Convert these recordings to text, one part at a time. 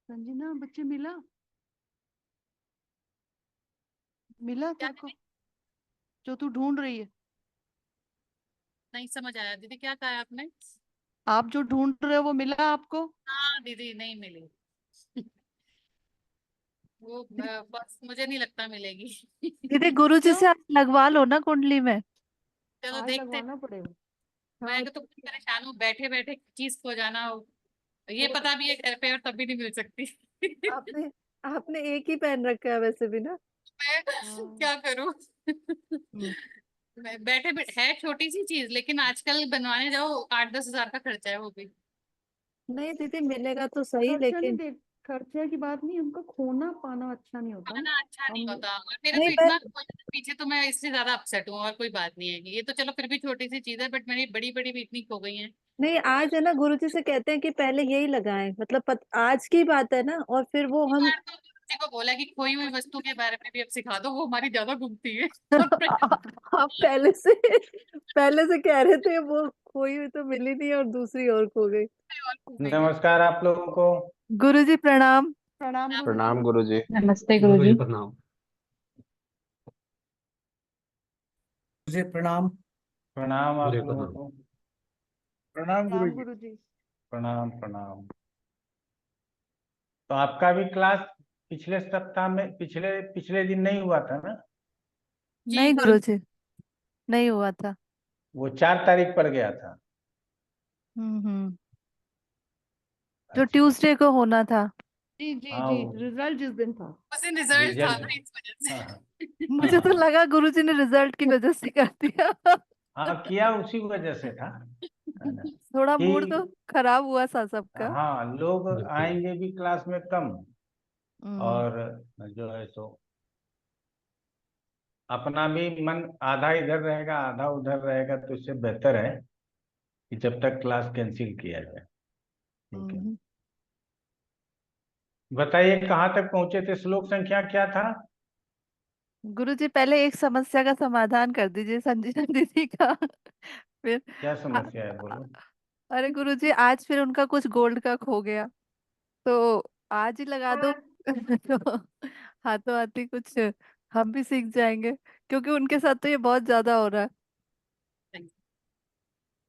संजना, बच्चे मिला? मिला क्या तेरे को? दीदी? जो तू ढूंढ रही है। नहीं समझ आया दीदी, क्या कहा आपने? आप जो ढूंढ रहे हो वो मिला आपको? हाँ दीदी, नहीं मिली। वो बस मुझे नहीं लगता मिलेगी। दीदी गुरु जी क्यों? से आप लगवा लो ना कुंडली में। चलो आज देखते। लगवाना पड़ेगा। हाँ, मैं तो खुद परेशान हूँ, बैठे बैठे चीज खो जाना हो। ये वो तो पता भी है घर पे और तब भी नहीं मिल सकती। आपने आपने एक ही पहन रखा है वैसे भी ना। मैं हाँ। क्या करूँ? बैठे बैठे है छोटी सी चीज, लेकिन आजकल बनवाने जाओ 8-10 हजार का खर्चा है वो भी। नहीं दीदी मिलेगा तो सही खर्चा नहीं लेकिन। देख। खर्चे की बात नहीं, उनका खोना पाना अच्छा नहीं होता ना। खाना अच्छा नहीं हम। होता, और मेरा नहीं तो मैं इतना खो जाता पीछे, तो मैं इससे ज्यादा अपसेट हूँ, और कोई बात नहीं है। ये तो चलो फिर भी छोटी सी चीज है, बट मेरी बड़ी बड़ी भी इतनी खो गई है। नहीं आज है ना गुरु जी से कहते हैं कि पहले यही लगाएं मतलब आज की बात है ना और फिर वो एक हम। बार तो किसी को बोला कि खोई हुई वस्तु के बारे में भी अब सिखा दो, वो हमारी ज्यादा घूमती है। और आप पहले से कह रहे थे वो खोई हुई तो मिली नहीं और दूसरी और खो गई। और घूम गई है। नमस्कार आप लोगों को। गुरु जी प्रणाम। प्रणाम आप गुरुजी। प्रणाम गुरुजी। नमस्ते गुरुजी। प्रणाम। जी प्रणाम। प्रणाम आप मुझे लोगों प्रणाम। को। प्रणाम गुरु प्रणाम जी। गुरुजी। प्रणाम प्रणाम। तो आपका भी क्लास पिछले सप्ताह में पिछले पिछले दिन नहीं हुआ था ना? जी नहीं गुरु जी नहीं हुआ था। वो 4 तारीख पड़ गया था। हम्म। जो अच्छा। ट्यूसडे को होना था। जी जी हाँ जी, वो रिजल्ट जिस दिन था। उस दिन रिजल्ट था रिजल्ट। ना, इस वजह हाँ हाँ। से। मुझे तो हाँ लगा गुरु जी ने रिजल्ट की वजह से कर दिया। हाँ, किया उसी वजह से था, है ना? थोड़ा मूड तो कि खराब हुआ था सबका। हाँ, लोग बिल्कुल। आएंगे भी क्लास में कम, हम्म। और जो है सो अपना भी मन आधा इधर रहेगा आधा उधर रहेगा, तो इससे बेहतर है कि जब तक क्लास कैंसिल किया जाए। ठीक है। हम्म। बताइए कहाँ तक पहुंचे थे, श्लोक संख्या क्या था? गुरु जी पहले एक समस्या का समाधान कर दीजिए संजीता दीदी का। फिर। क्या आ- समस्या है, आ- बोलो। अरे गुरु जी आज फिर उनका कुछ गोल्ड का खो गया तो आज ही लगा दो। तो हाथों हाथी कुछ हम भी सीख जाएंगे क्योंकि उनके साथ तो ये बहुत ज्यादा हो रहा है।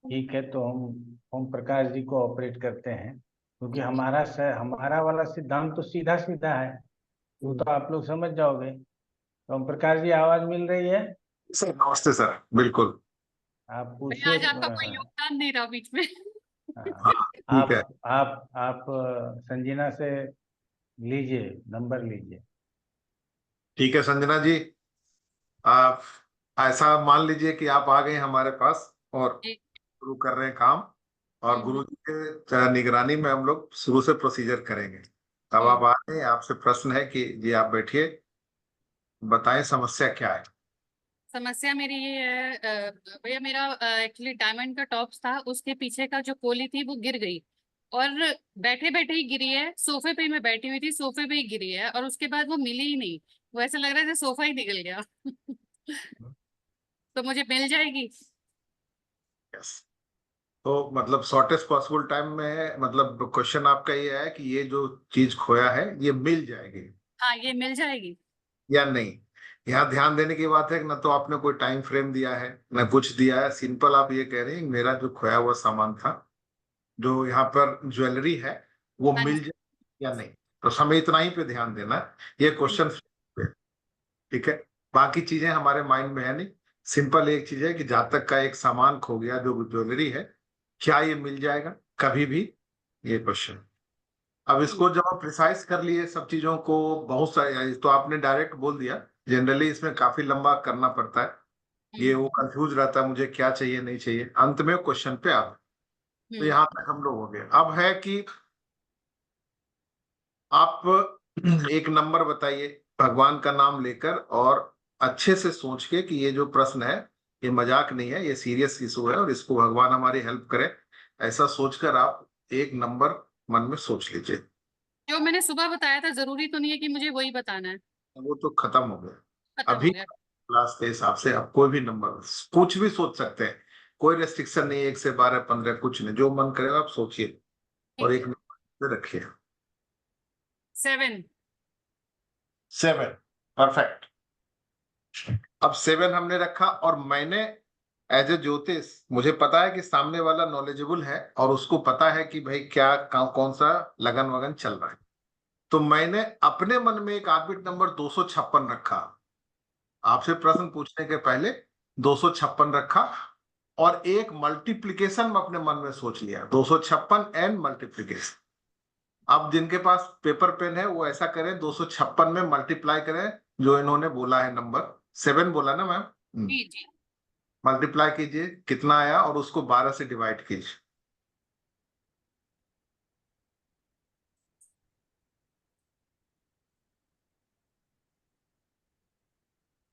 ठीक है, तो हम ओम प्रकाश जी को ऑपरेट करते हैं, क्योंकि हमारा वाला सिद्धांत तो सीधा सीधा है, वो तो आप लोग समझ जाओगे। तो ओम प्रकाश जी, आवाज मिल रही है? सर नमस्ते सर, बिल्कुल। आप भैया पूछिए। आज आपका कोई योगदान नहीं रहा बीच में। हाँ, हाँ ठीक है। आप संजना से लीजिए, नंबर लीजिए। ठीक है संजना जी, आप ऐसा मान लीजिए कि आप आ गए हमारे पास और जी। शुरू कर रहे हैं काम। और गुरु हम्म। जी के निगरानी में हम लोग शुरू से प्रोसीजर करेंगे। अब हम्म। आप आ गए, आपसे प्रश्न है कि जी आप बैठिए, बताएं समस्या क्या है। समस्या मेरी ये है, भैया मेरा एक्चुअली डायमंड का टॉप्स था, उसके पीछे का जो पोली थी वो गिर गई। और बैठे बैठे ही गिरी है, सोफे पे ही मैं बैठी हुई थी, सोफे पे ही गिरी है, और उसके बाद वो मिली ही नहीं। वो ऐसा लग रहा है जैसे सोफा ही निकल गया। तो मुझे मिल जाएगी? यस। तो मतलब शॉर्टेस्ट पॉसिबल टाइम में, मतलब क्वेश्चन आपका ये है कि ये जो चीज खोया है ये मिल जाएगी हाँ, ये मिल जाएगी। या नहीं। यहाँ ध्यान देने की बात है कि ना तो आपने कोई टाइम फ्रेम दिया है ना कुछ दिया है, सिंपल आप ये कह रहे हैं कि मेरा जो खोया हुआ सामान था, जो यहाँ पर ज्वेलरी है, वो हाँ मिल जी। जाए या नहीं। तो हमें इतना ही पे ध्यान देना है, ये हाँ जी। क्वेश्चन पे। ठीक है। बाकी चीजें हमारे माइंड में है नहीं। सिंपल एक चीज है कि जहां तक का एक सामान खो गया जो ज्वेलरी है, क्या ये मिल जाएगा कभी भी, ये क्वेश्चन। अब इसको ठीक। जब आप प्रिसाइज कर लिए सब चीजों को, बहुत सारे तो आपने डायरेक्ट बोल दिया। जनरली इसमें काफी लंबा करना पड़ता है, ये हम्म। वो कंफ्यूज रहता है मुझे क्या चाहिए नहीं चाहिए, अंत में क्वेश्चन पे आप। तो हम्म। यहाँ तक हम लोग हो गए। अब है कि आप एक नंबर बताइए भगवान का नाम लेकर, और अच्छे से सोच के कि ये जो प्रश्न है ये मजाक नहीं है, ये सीरियस इशू है और इसको भगवान हमारी हेल्प करे, ऐसा सोचकर आप एक नंबर मन में सोच लीजिए। जो मैंने सुबह बताया था, जरूरी तो नहीं है कि मुझे वही बताना है। वो तो खत्म हो गया। खत्म हो अभी गया। क्लास के हिसाब से आप कोई भी नंबर कुछ भी सोच सकते हैं, कोई रेस्ट्रिक्शन नहीं है, 1 से 12 15 कुछ नहीं, जो मन करेगा आप सोचिए और ठीक एक है। नंबर पे रखिए। 7। 7, परफेक्ट। अब 7 हमने रखा और मैंने एज ए ज्योतिष, मुझे पता है कि सामने वाला नॉलेजेबल है और उसको पता है कि भाई क्या कौन सा लगन वगन चल रहा है, तो मैंने अपने मन में एक आर्बिट नंबर 256 रखा। आपसे प्रश्न पूछने के पहले 256 रखा और एक मल्टीप्लिकेशन में अपने मन में सोच लिया, 256 एंड मल्टीप्लिकेशन। अब जिनके पास पेपर पेन है वो ऐसा करें, 256 में मल्टीप्लाई करें जो इन्होंने बोला है, नंबर 7 बोला ना मैम, जी जी। मल्टीप्लाई कीजिए कितना आया और उसको 12 से डिवाइड कीजिए।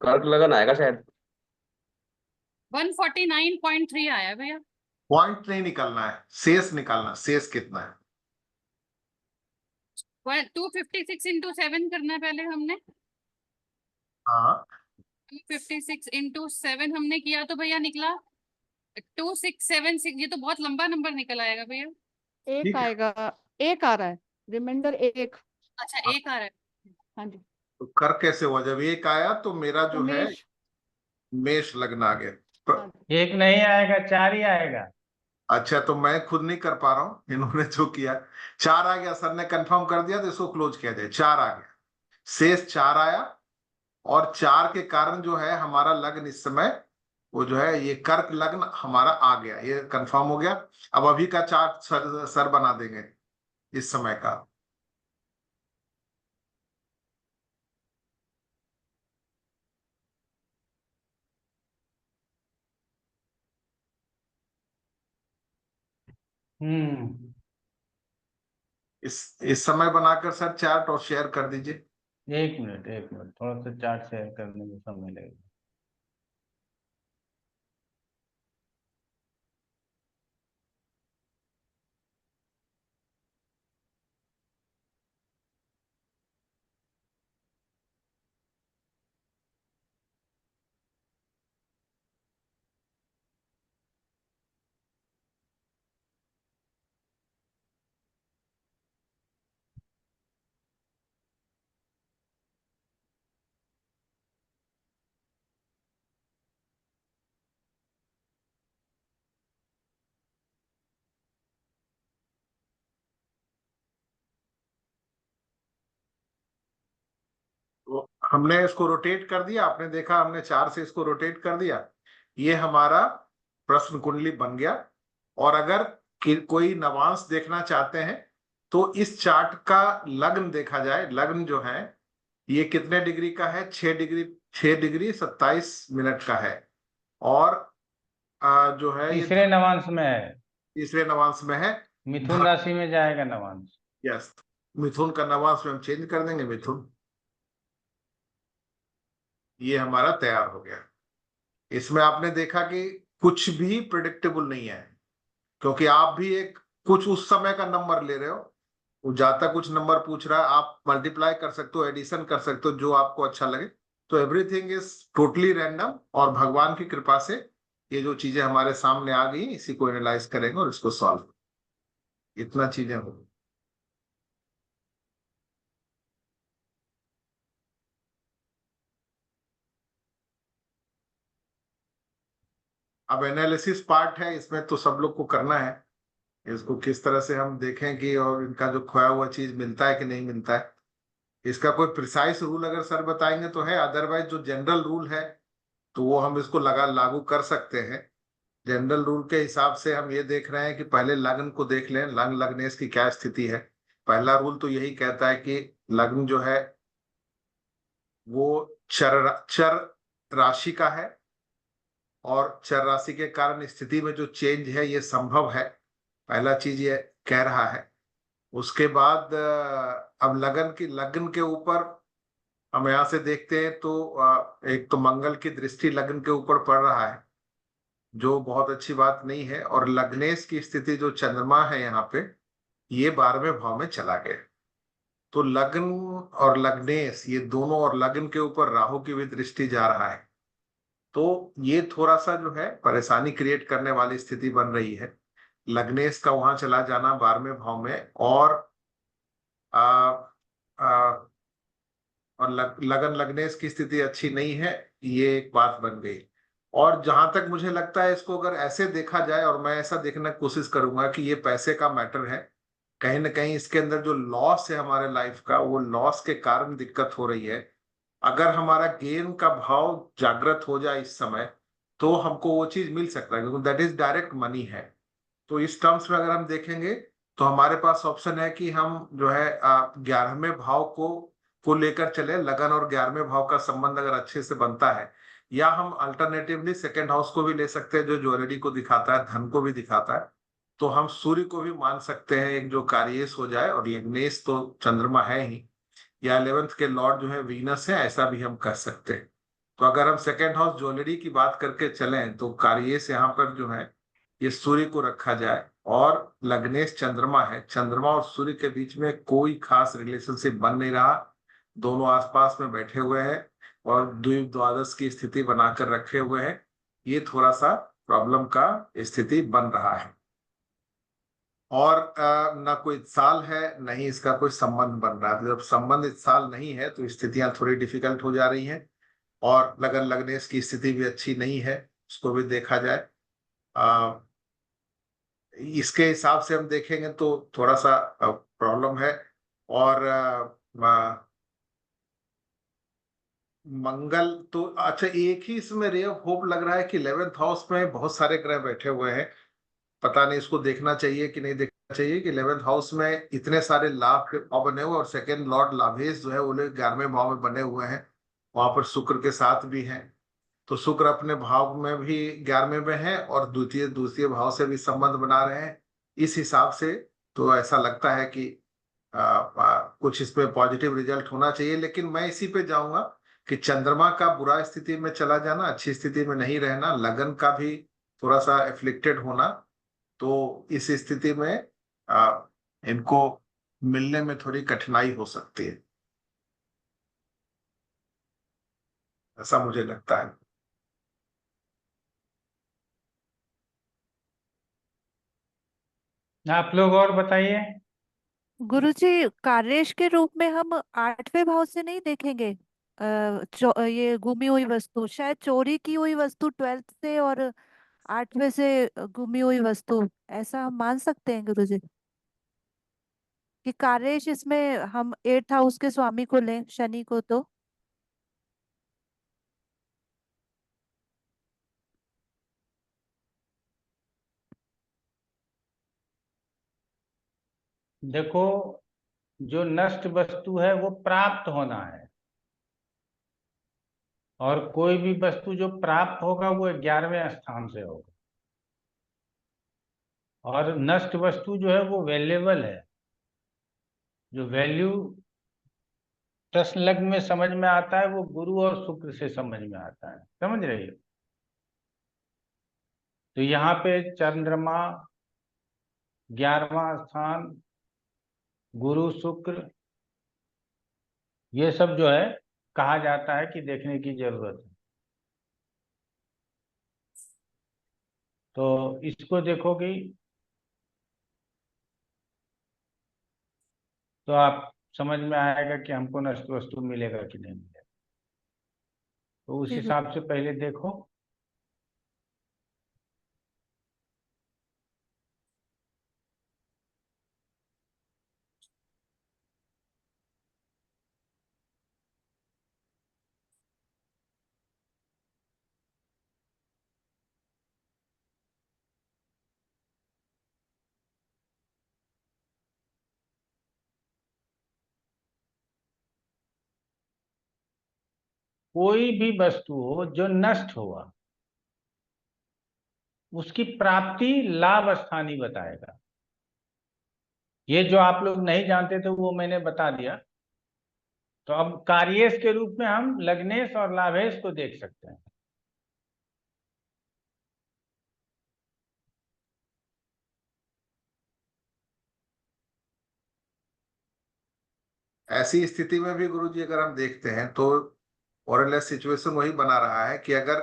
कर्क लगन आएगा शायद। 149.3 आया भैया। पॉइंट नहीं निकालना है, शेष निकालना, शेष कितना है। 256 into 7 करना है पहले हमने। हाँ 256 into 7 हमने किया तो भैया निकला 2676। ये तो बहुत लंबा नंबर निकल आएगा भैया। ठीक एक है। आएगा, एक आ रहा है, रिमाइंडर एक। अच्छा एक आ रहा है। हाँ जी। तो कर कैसे हुआ, जब एक आया तो मेरा जो है उमेश, मेष लग्न आ गया। हाँ जी। एक नहीं आएगा, 4 ही आएगा। अच्छा तो मैं खुद नहीं कर पा रहा हूं, इन्होंने जो किया 4 आ गया, सर ने कंफर्म कर दिया तो इसको क्लोज किया जाए। 4 आ गया, शेष 4 आया और 4 के कारण जो है हमारा लग्न इस समय वो जो है ये कर्क लग्न हमारा आ गया, ये कंफर्म हो गया। अब अभी का चार्ट सर बना देंगे इस समय का। हम्म। इस समय बनाकर सर चार्ट और शेयर कर दीजिए। 1 मिनट 1 मिनट, थोड़ा सा चार्ट शेयर करने में समय लगेगा। तो हमने इसको रोटेट कर दिया, आपने देखा हमने 4 से इसको रोटेट कर दिया, ये हमारा प्रश्न कुंडली बन गया। और अगर कोई नवांश देखना चाहते हैं तो इस चार्ट का लग्न देखा जाए। लग्न जो है ये कितने डिग्री का है, 6 डिग्री 27 मिनट का है और जो है ये तीसरे नवांश में है, तीसरे नवांश में है। मिथुन राशि में जाएगा नवांश। यस, मिथुन का नवांश में हम चेंज कर देंगे मिथुन। ये हमारा तैयार हो गया। इसमें आपने देखा कि कुछ भी प्रिडिक्टेबल नहीं है, क्योंकि आप भी एक कुछ उस समय का नंबर ले रहे हो, वो जाता कुछ नंबर पूछ रहा है, आप मल्टीप्लाई कर सकते हो, एडिशन कर सकते हो, जो आपको अच्छा लगे। तो एवरीथिंग इज टोटली रैंडम और भगवान की कृपा से ये जो चीजें हमारे सामने आ गई इसी को एनालाइज करेंगे और इसको सॉल्व, इतना चीजें हो। अब एनालिसिस पार्ट है, इसमें तो सब लोग को करना है। इसको किस तरह से हम देखें कि और इनका जो खोया हुआ चीज मिलता है कि नहीं मिलता है। इसका कोई प्रिसाइज रूल अगर सर बताएंगे तो है, अदरवाइज जो जनरल रूल है तो वो हम इसको लागू कर सकते हैं। जनरल रूल के हिसाब से हम ये देख रहे हैं कि पहले लग्न को देख लें, लग्न लग्नेश की क्या स्थिति है। पहला रूल तो यही कहता है कि लग्न जो है वो चर राशि का है और चर राशि के कारण स्थिति में जो चेंज है ये संभव है, पहला चीज ये कह रहा है। उसके बाद अब लग्न के ऊपर हम यहाँ से देखते हैं तो एक तो मंगल की दृष्टि लग्न के ऊपर पड़ रहा है जो बहुत अच्छी बात नहीं है, और लग्नेश की स्थिति जो चंद्रमा है यहाँ पे ये 12वें भाव में चला गया। तो लग्न और लग्नेश ये दोनों, और लग्न के ऊपर राहु की भी दृष्टि जा रहा है, तो ये थोड़ा सा जो है परेशानी क्रिएट करने वाली स्थिति बन रही है। लग्नेश का वहां चला जाना 12वें भाव में, और और लगन लग्नेश की स्थिति अच्छी नहीं है, ये एक बात बन गई। और जहां तक मुझे लगता है, इसको अगर ऐसे देखा जाए, और मैं ऐसा देखने की कोशिश करूंगा कि ये पैसे का मैटर है, कहीं ना कहीं इसके अंदर जो लॉस है हमारे लाइफ का, वो लॉस के कारण दिक्कत हो रही है। अगर हमारा गेन का भाव जागृत हो जाए इस समय, तो हमको वो चीज मिल सकता है, क्योंकि दैट इज डायरेक्ट मनी है। तो इस टर्म्स में अगर हम देखेंगे, तो हमारे पास ऑप्शन है कि हम जो है 11वें भाव को लेकर चले। लगन और 11वें भाव का संबंध अगर अच्छे से बनता है, या हम अल्टरनेटिवली सेकेंड हाउस को भी ले सकते हैं, जो ज्वेलरी को दिखाता है, धन को भी दिखाता है। तो हम सूर्य को भी मान सकते हैं एक जो कार्येश हो जाए, और लग्नेश तो चंद्रमा है ही, या 11th के लॉर्ड जो है वीनस है, ऐसा भी हम कह सकते हैं। तो अगर हम सेकेंड हाउस ज्वेलरी की बात करके चलें, तो कार्येश यहाँ पर जो है ये सूर्य को रखा जाए, और लग्नेश चंद्रमा है। चंद्रमा और सूर्य के बीच में कोई खास रिलेशनशिप बन नहीं रहा, दोनों आसपास में बैठे हुए हैं और द्वीप द्वादश की स्थिति बनाकर रखे हुए हैं। ये थोड़ा सा प्रॉब्लम का स्थिति बन रहा है। और ना कोई साल है, नहीं इसका कोई संबंध बन रहा है। तो जब संबंध इस साल नहीं है, तो स्थितियां थोड़ी डिफिकल्ट हो जा रही हैं। और लगन लग्नेश की स्थिति भी अच्छी नहीं है, उसको भी देखा जाए। इसके हिसाब से हम देखेंगे तो थोड़ा सा प्रॉब्लम है। और मंगल तो अच्छा, एक ही इसमें रे ऑफ होप लग रहा है कि 11th हाउस में बहुत सारे ग्रह बैठे हुए हैं। पता नहीं इसको देखना चाहिए कि नहीं देखना चाहिए, कि 11th हाउस में इतने सारे लाभ के भाव बने हुए, और सेकेंड लॉर्ड लाभेश जो है वो 11वें भाव में बने हुए हैं, वहां पर शुक्र के साथ भी हैं। तो शुक्र अपने भाव में भी 11वें में है, और द्वितीय दूसरे भाव से भी संबंध बना रहे हैं। इस हिसाब से तो ऐसा लगता है कि कुछ इसमें पॉजिटिव रिजल्ट होना चाहिए। लेकिन मैं इसी पे जाऊंगा कि चंद्रमा का बुरा स्थिति में चला जाना, अच्छी स्थिति में नहीं रहना, लगन का भी थोड़ा सा एफ्लिक्टेड होना, तो इस स्थिति में इनको मिलने में थोड़ी कठिनाई हो सकती है, ऐसा मुझे लगता है। आप लोग और बताइए। गुरुजी, कार्येश के रूप में हम 8वें भाव से नहीं देखेंगे? ये गुमी हुई वस्तु, शायद चोरी की हुई वस्तु 12th से, और 8वें से गुमी हुई वस्तु, ऐसा हम मान सकते हैं गुरुजी? कि कार्येश इसमें हम 8th हाउस के स्वामी को लें, शनि को, तो देखो, जो नष्ट वस्तु है वो प्राप्त होना है, और कोई भी वस्तु जो प्राप्त होगा वो 11वें स्थान से होगा। और नष्ट वस्तु जो है वो वैल्यूएबल है। जो वैल्यू प्रश्न लग्न में समझ में आता है, वो गुरु और शुक्र से समझ में आता है। समझ रही हो? तो यहाँ पे चंद्रमा, 11वां स्थान, गुरु शुक्र, ये सब जो है कहा जाता है कि देखने की जरूरत है। तो इसको देखोगी तो आप समझ में आएगा कि हमको नष्ट वस्तु मिलेगा कि नहीं मिलेगा। तो उस जी हिसाब से पहले देखो। कोई भी वस्तु हो जो नष्ट हुआ, उसकी प्राप्ति लाभ स्थानी बताएगा। ये जो आप लोग नहीं जानते थे वो मैंने बता दिया। तो अब कार्येश के रूप में हम लग्नेश और लाभेश को देख सकते हैं। ऐसी स्थिति में भी गुरुजी अगर हम देखते हैं, तो ओरलेस सिचुएशन वही बना रहा है कि अगर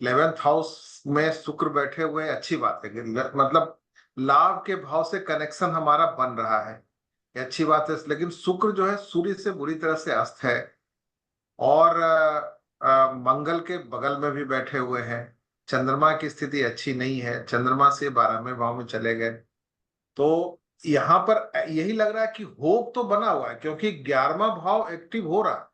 11th हाउस में शुक्र बैठे हुए, अच्छी बात है कि मतलब लाभ के भाव से कनेक्शन हमारा बन रहा है। ये अच्छी बात है, लेकिन शुक्र जो है सूर्य से बुरी तरह से अस्त है और मंगल के बगल में भी बैठे हुए हैं। चंद्रमा की स्थिति अच्छी नहीं है, चंद्रमा से 12वें भाव में चले गए। तो यहाँ पर यही लग रहा है कि होप तो बना हुआ है, क्योंकि 11वां भाव एक्टिव हो रहा,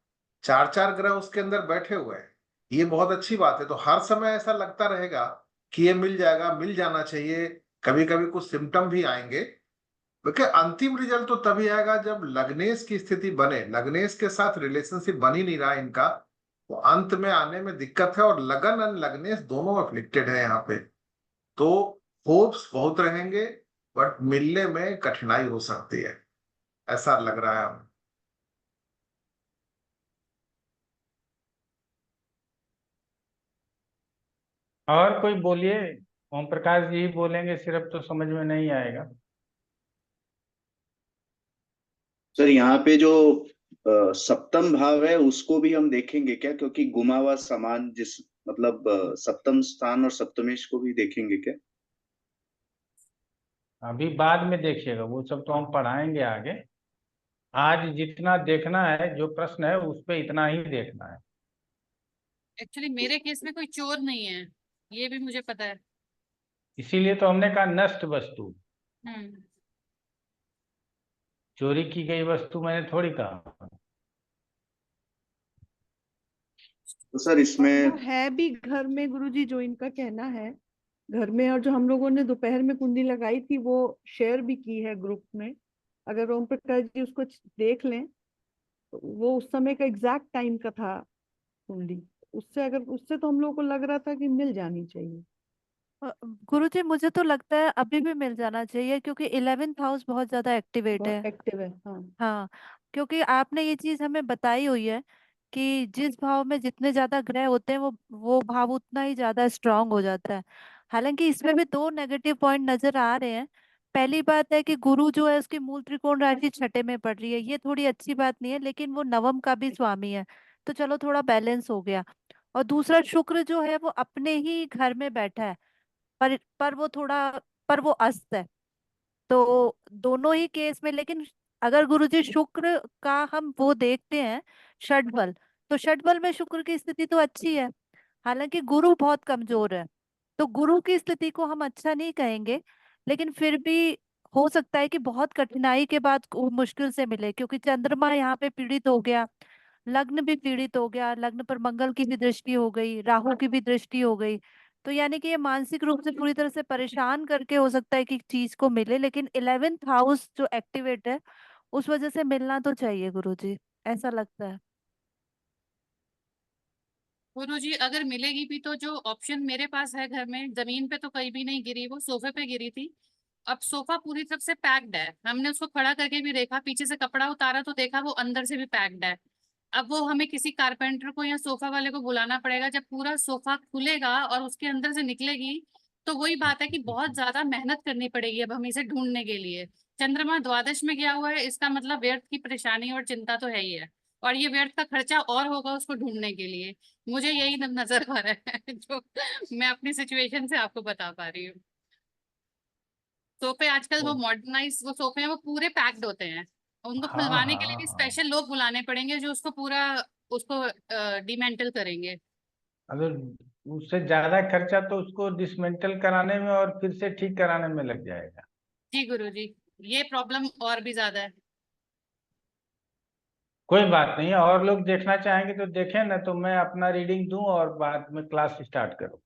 चार चार ग्रह उसके अंदर बैठे हुए हैं, ये बहुत अच्छी बात है। तो हर समय ऐसा लगता रहेगा कि ये मिल जाएगा, मिल जाना चाहिए। कभी कभी कुछ सिम्टम भी आएंगे, क्योंकि अंतिम रिजल्ट तो तभी आएगा जब लग्नेश की स्थिति बने। लग्नेश के साथ रिलेशनशिप बन ही नहीं रहा इनका, तो अंत में आने में दिक्कत है। और लगन और लग्नेश दोनों अफ्लिक्टेड है यहाँ पे, तो होप्स बहुत रहेंगे, बट मिलने में कठिनाई हो सकती है, ऐसा लग रहा है हमें। और कोई बोलिए, ओम प्रकाश जी ही बोलेंगे सिर्फ तो समझ में नहीं आएगा। सर यहाँ पे जो सप्तम भाव है उसको भी हम देखेंगे क्या, क्योंकि गुमा हुआ सामान जिस मतलब सप्तम स्थान और सप्तमेश को भी देखेंगे क्या? अभी बाद में देखिएगा, वो सब तो हम पढ़ाएंगे आगे। आज जितना देखना है, जो प्रश्न है उस पे इतना ही देखना है। एक्चुअली मेरे केस में कोई चोर नहीं है, ये भी मुझे पता है। इसीलिए तो हमने कहा नष्ट वस्तु, हम्म। चोरी की गई वस्तु मैंने थोड़ी कहा। तो सर और इसमें वो है भी घर में गुरुजी, जो इनका कहना है घर में, और जो हम लोगों ने दोपहर में कुंडली लगाई थी वो शेयर भी की है ग्रुप में। अगर ओम प्रकाश जी उसको देख लें तो वो उस समय का एग्जैक्ट टाइम का था कुंडली। उससे तो हम लोगों को लग रहा था कि मिल जानी चाहिए। गुरुजी मुझे तो लगता है अभी भी मिल जाना चाहिए, क्योंकि 11th हाउस बहुत ज्यादा एक्टिवेट है। बहुत एक्टिव है, हाँ। हाँ, क्योंकि आपने ये चीज हमें बताई हुई है कि जिस भाव में जितने ज्यादा ग्रह होते हैं वो भाव उतना ही ज्यादा स्ट्रांग हो जाता है। हालांकि इसमें भी दो नेगेटिव पॉइंट नजर आ रहे हैं। पहली बात है कि गुरु जो है उसकी मूल त्रिकोण राशि छठे में पड़ रही है, ये थोड़ी अच्छी बात नहीं है, लेकिन वो नवम का भी स्वामी है, तो चलो थोड़ा बैलेंस हो गया। और दूसरा, शुक्र जो है वो अपने ही घर में बैठा है, पर वो अस्त है। तो दोनों ही केस में, लेकिन अगर गुरुजी शुक्र का हम वो देखते हैं षड बल, तो षड बल में शुक्र की स्थिति तो अच्छी है। हालांकि गुरु बहुत कमजोर है, तो गुरु की स्थिति को हम अच्छा नहीं कहेंगे, लेकिन फिर भी हो सकता है कि बहुत कठिनाई के बाद वो मुश्किल से मिले, क्योंकि चंद्रमा यहाँ पे पीड़ित हो गया, लग्न भी पीड़ित हो गया, लग्न पर मंगल की भी दृष्टि हो गई, राहु की भी दृष्टि हो गई। तो यानी कि ये मानसिक रूप से पूरी तरह से परेशान करके हो सकता है कि चीज को मिले, लेकिन 11th हाउस जो एक्टिवेट है उस वजह से मिलना तो चाहिए गुरुजी, ऐसा लगता है। गुरुजी अगर मिलेगी भी तो जो ऑप्शन मेरे पास है घर में, जमीन पे तो कहीं भी नहीं गिरी, वो सोफे पे गिरी थी। अब सोफा पूरी तरफ से पैक्ड है, हमने उसको खड़ा करके भी देखा, पीछे से कपड़ा उतारा तो देखा वो अंदर से भी पैक्ड है। अब वो हमें किसी कारपेंटर को या सोफा वाले को बुलाना पड़ेगा, जब पूरा सोफा खुलेगा और उसके अंदर से निकलेगी तो वही बात है कि बहुत ज्यादा मेहनत करनी पड़ेगी अब हमें इसे ढूंढने के लिए। चंद्रमा द्वादश में गया हुआ है, इसका मतलब व्यर्थ की परेशानी और चिंता तो है ही है, और ये व्यर्थ का खर्चा और होगा उसको ढूंढने के लिए। मुझे यही नजर आ रहा है जो मैं अपनी सिचुएशन से आपको बता पा रही हूँ। सोफे आजकल वो मॉडर्नाइज वो सोफे हैं, वो पूरे पैक्ड होते हैं, उनको हाँ खुलवाने के लिए भी हाँ, स्पेशल लोग बुलाने पड़ेंगे जो उसको पूरा उसको डिमेंटल करेंगे। अगर उससे ज्यादा खर्चा तो उसको डिसमेंटल कराने में और फिर से ठीक कराने में लग जाएगा। जी गुरुजी, ये प्रॉब्लम और भी ज्यादा है। कोई बात नहीं, और लोग देखना चाहेंगे तो देखें, ना तो मैं अपना रीडिंग दूं और बाद में क्लास स्टार्ट करूं।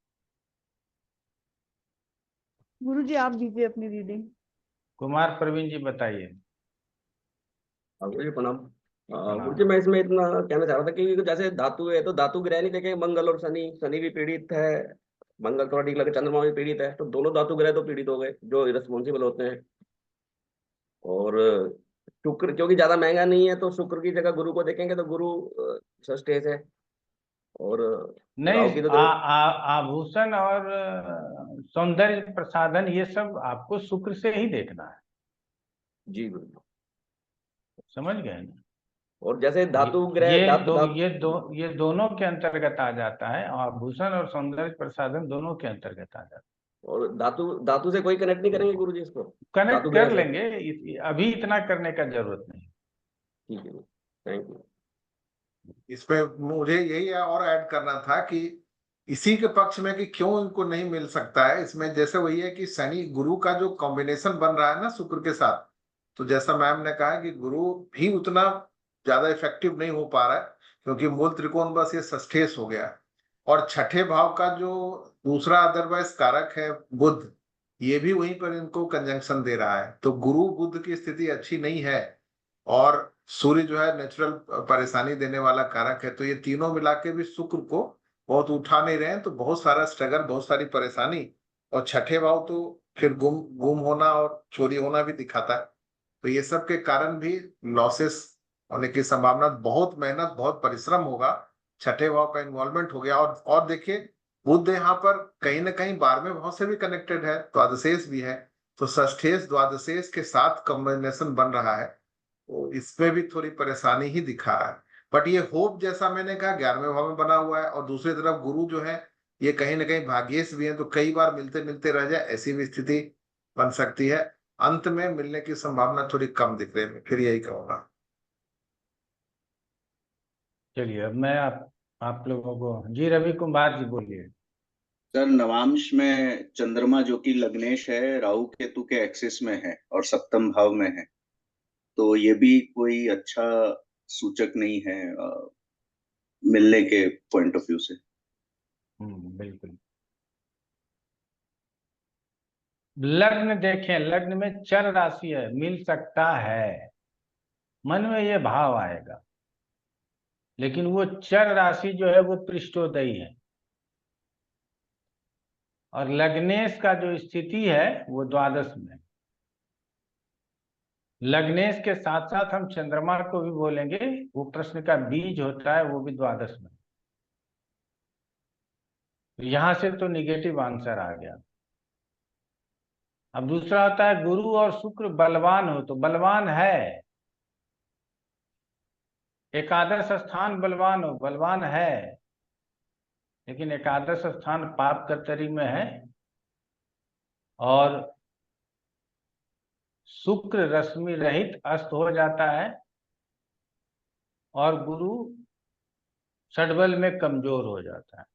गुरुजी आप दीजिए अपनी रीडिंग। कुमार प्रवीण जी बताइए। गुरु जी प्रणाम। गुरु जी प्रणाम। मैं इसमें इतना कहना चाह रहा था कि जैसे धातु है तो धातु ग्रह नहीं देखे, मंगल और शनि, शनि भी पीड़ित है, मंगल थोड़ा ठीक लगे, चंद्रमा भी पीड़ित है, तो दोनों धातु ग्रह तो पीड़ित हो गए जो रिस्पॉन्सिबल होते हैं। और शुक्र क्योंकि ज्यादा महंगा नहीं है, तो शुक्र की जगह गुरु को देखेंगे तो गुरु सस्टेज है। और राहु की नहीं, तो आभूषण और सौंदर्य प्रसाधन ये सब आपको शुक्र से ही देखना है। जी गुरु। समझ गए ना? और जैसे ये धातु ग्रह ये धातु दो धातु ये दोनों के अंतर्गत आ जाता है, आभूषण और सौंदर्य प्रसाधन दोनों के अंतर्गत आ जाता है। और धातु धातु से कोई कनेक्ट नहीं करेंगे गुरुजी इसको? कनेक्ट धातु ग्रह कर से? लेंगे, अभी इतना करने का जरूरत नहीं। ठीक है, थैंक यू। इसमें मुझे यही और ऐड करना था कि इसी के पक्ष में कि क्यों इनको नहीं मिल सकता है, इसमें जैसे वही है कि शनि गुरु का जो कॉम्बिनेशन बन रहा है ना शुक्र के साथ, तो जैसा मैम ने कहा कि गुरु भी उतना ज्यादा इफेक्टिव नहीं हो पा रहा है, क्योंकि मूल त्रिकोण बस ये षष्ठेश हो गया है। और छठे भाव का जो दूसरा अदरवाइज कारक है बुध, ये भी वहीं पर इनको कंजंक्शन दे रहा है, तो गुरु बुध की स्थिति अच्छी नहीं है। और सूर्य जो है नेचुरल परेशानी देने वाला कारक है, तो ये तीनों मिला के भी शुक्र को बहुत उठा नहीं रहे हैं, तो बहुत सारा स्ट्रगल, बहुत सारी परेशानी। और छठे भाव तो फिर गुम होना और चोरी होना भी दिखाता है, तो ये सब के कारण भी लॉसेस होने की संभावना, बहुत मेहनत बहुत परिश्रम होगा, छठे भाव का इन्वॉल्वमेंट हो गया। और देखिए बुध यहाँ पर कहीं ना कहीं 12वें भाव से भी कनेक्टेड है, द्वादशेश भी है, तो षष्ठेश द्वादशेश के साथ कॉम्बिनेशन बन रहा है, तो इसमें भी थोड़ी परेशानी ही दिखा रहा है। बट ये होप जैसा मैंने कहा 11वें भाव में बना हुआ है, और दूसरी तरफ गुरु जो है ये कहीं ना कहीं भाग्येश भी है, तो कई बार मिलते मिलते रह जाए, ऐसी भी स्थिति बन सकती है। अंत में मिलने की संभावना थोड़ी कम दिख रही है, फिर यही कहूंगा। चलिए अब मैं आप लोगों को, जी रवि कुमार जी बोलिए। सर नवांश में चंद्रमा जो कि लग्नेश है, राहु केतु के एक्सिस में है और सप्तम भाव में है, तो ये भी कोई अच्छा सूचक नहीं है मिलने के पॉइंट ऑफ व्यू से। बिल्कुल। लग्न देखें, लग्न में चर राशि है, मिल सकता है, मन में ये भाव आएगा, लेकिन वो चर राशि जो है वो पृष्ठोदयी है, और लग्नेश का जो स्थिति है वो द्वादश में। लग्नेश के साथ साथ हम चंद्रमा को भी बोलेंगे, वो प्रश्न का बीज होता है, वो भी द्वादश में। यहां से तो निगेटिव आंसर आ गया। अब दूसरा होता है गुरु और शुक्र बलवान हो, तो बलवान है, एकादश स्थान बलवान हो, बलवान है, लेकिन एकादश स्थान पाप कर्तरी में है, और शुक्र रश्मि रहित अस्त हो जाता है, और गुरु षड्बल में कमजोर हो जाता है।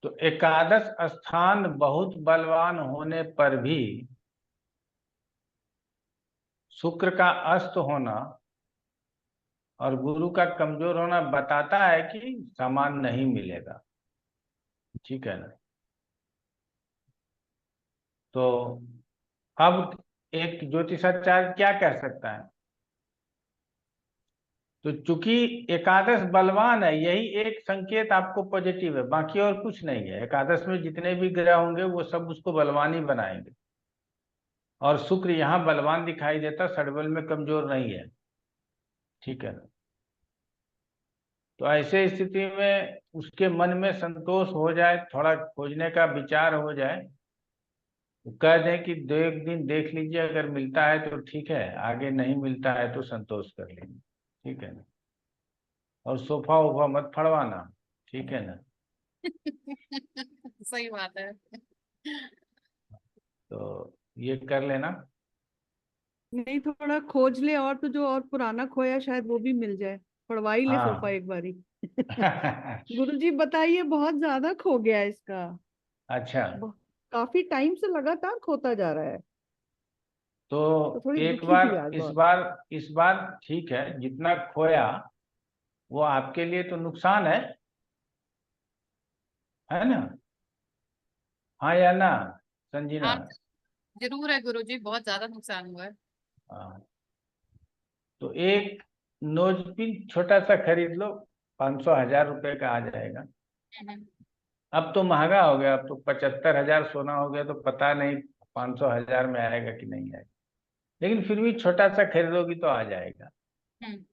तो एकादश स्थान बहुत बलवान होने पर भी शुक्र का अस्त होना और गुरु का कमजोर होना बताता है कि सामान नहीं मिलेगा, ठीक है ना। तो अब एक ज्योतिषाचार्य क्या कह सकता है, तो चूंकि एकादश बलवान है, यही एक संकेत आपको पॉजिटिव है, बाकी और कुछ नहीं है। एकादश में जितने भी ग्रह होंगे वो सब उसको बलवान ही बनाएंगे, और शुक्र यहाँ बलवान दिखाई देता, षड्बल में कमजोर नहीं है, ठीक है ना। तो ऐसे स्थिति में उसके मन में संतोष हो जाए, थोड़ा खोजने का विचार हो जाए, तो कह दें कि दो एक दिन देख लीजिए, अगर मिलता है तो ठीक है, आगे नहीं मिलता है तो संतोष कर लीजिए, ठीक है ना। और सोफा वोफा मत फड़वाना, ठीक है ना। सही बात है। तो ये कर लेना। नहीं, थोड़ा खोज ले, और तो जो और पुराना खोया शायद वो भी मिल जाए, पड़वा ही ले सोफा हाँ। एक बारी। गुरुजी बताइए, बहुत ज्यादा खो गया है इसका, अच्छा, काफी टाइम से लगातार खोता जा रहा है, तो तो थोड़ी एक दुखी बार थी आज बहुत। इस बार ठीक है, जितना खोया वो आपके लिए तो नुकसान है ना। हाँ या ना संजीना? हाँ, जरूर है गुरुजी, बहुत ज्यादा नुकसान हुआ है। हाँ, तो एक नोजपिन छोटा सा खरीद लो, 500-1000 रुपए का आ जाएगा। हम्म, अब तो महंगा हो गया, अब तो 75,000 सोना हो गया, तो पता नहीं 500-1000 में आएगा कि नहीं आएगा, लेकिन फिर भी छोटा सा खरीदोगी तो आ जाएगा। हम्म,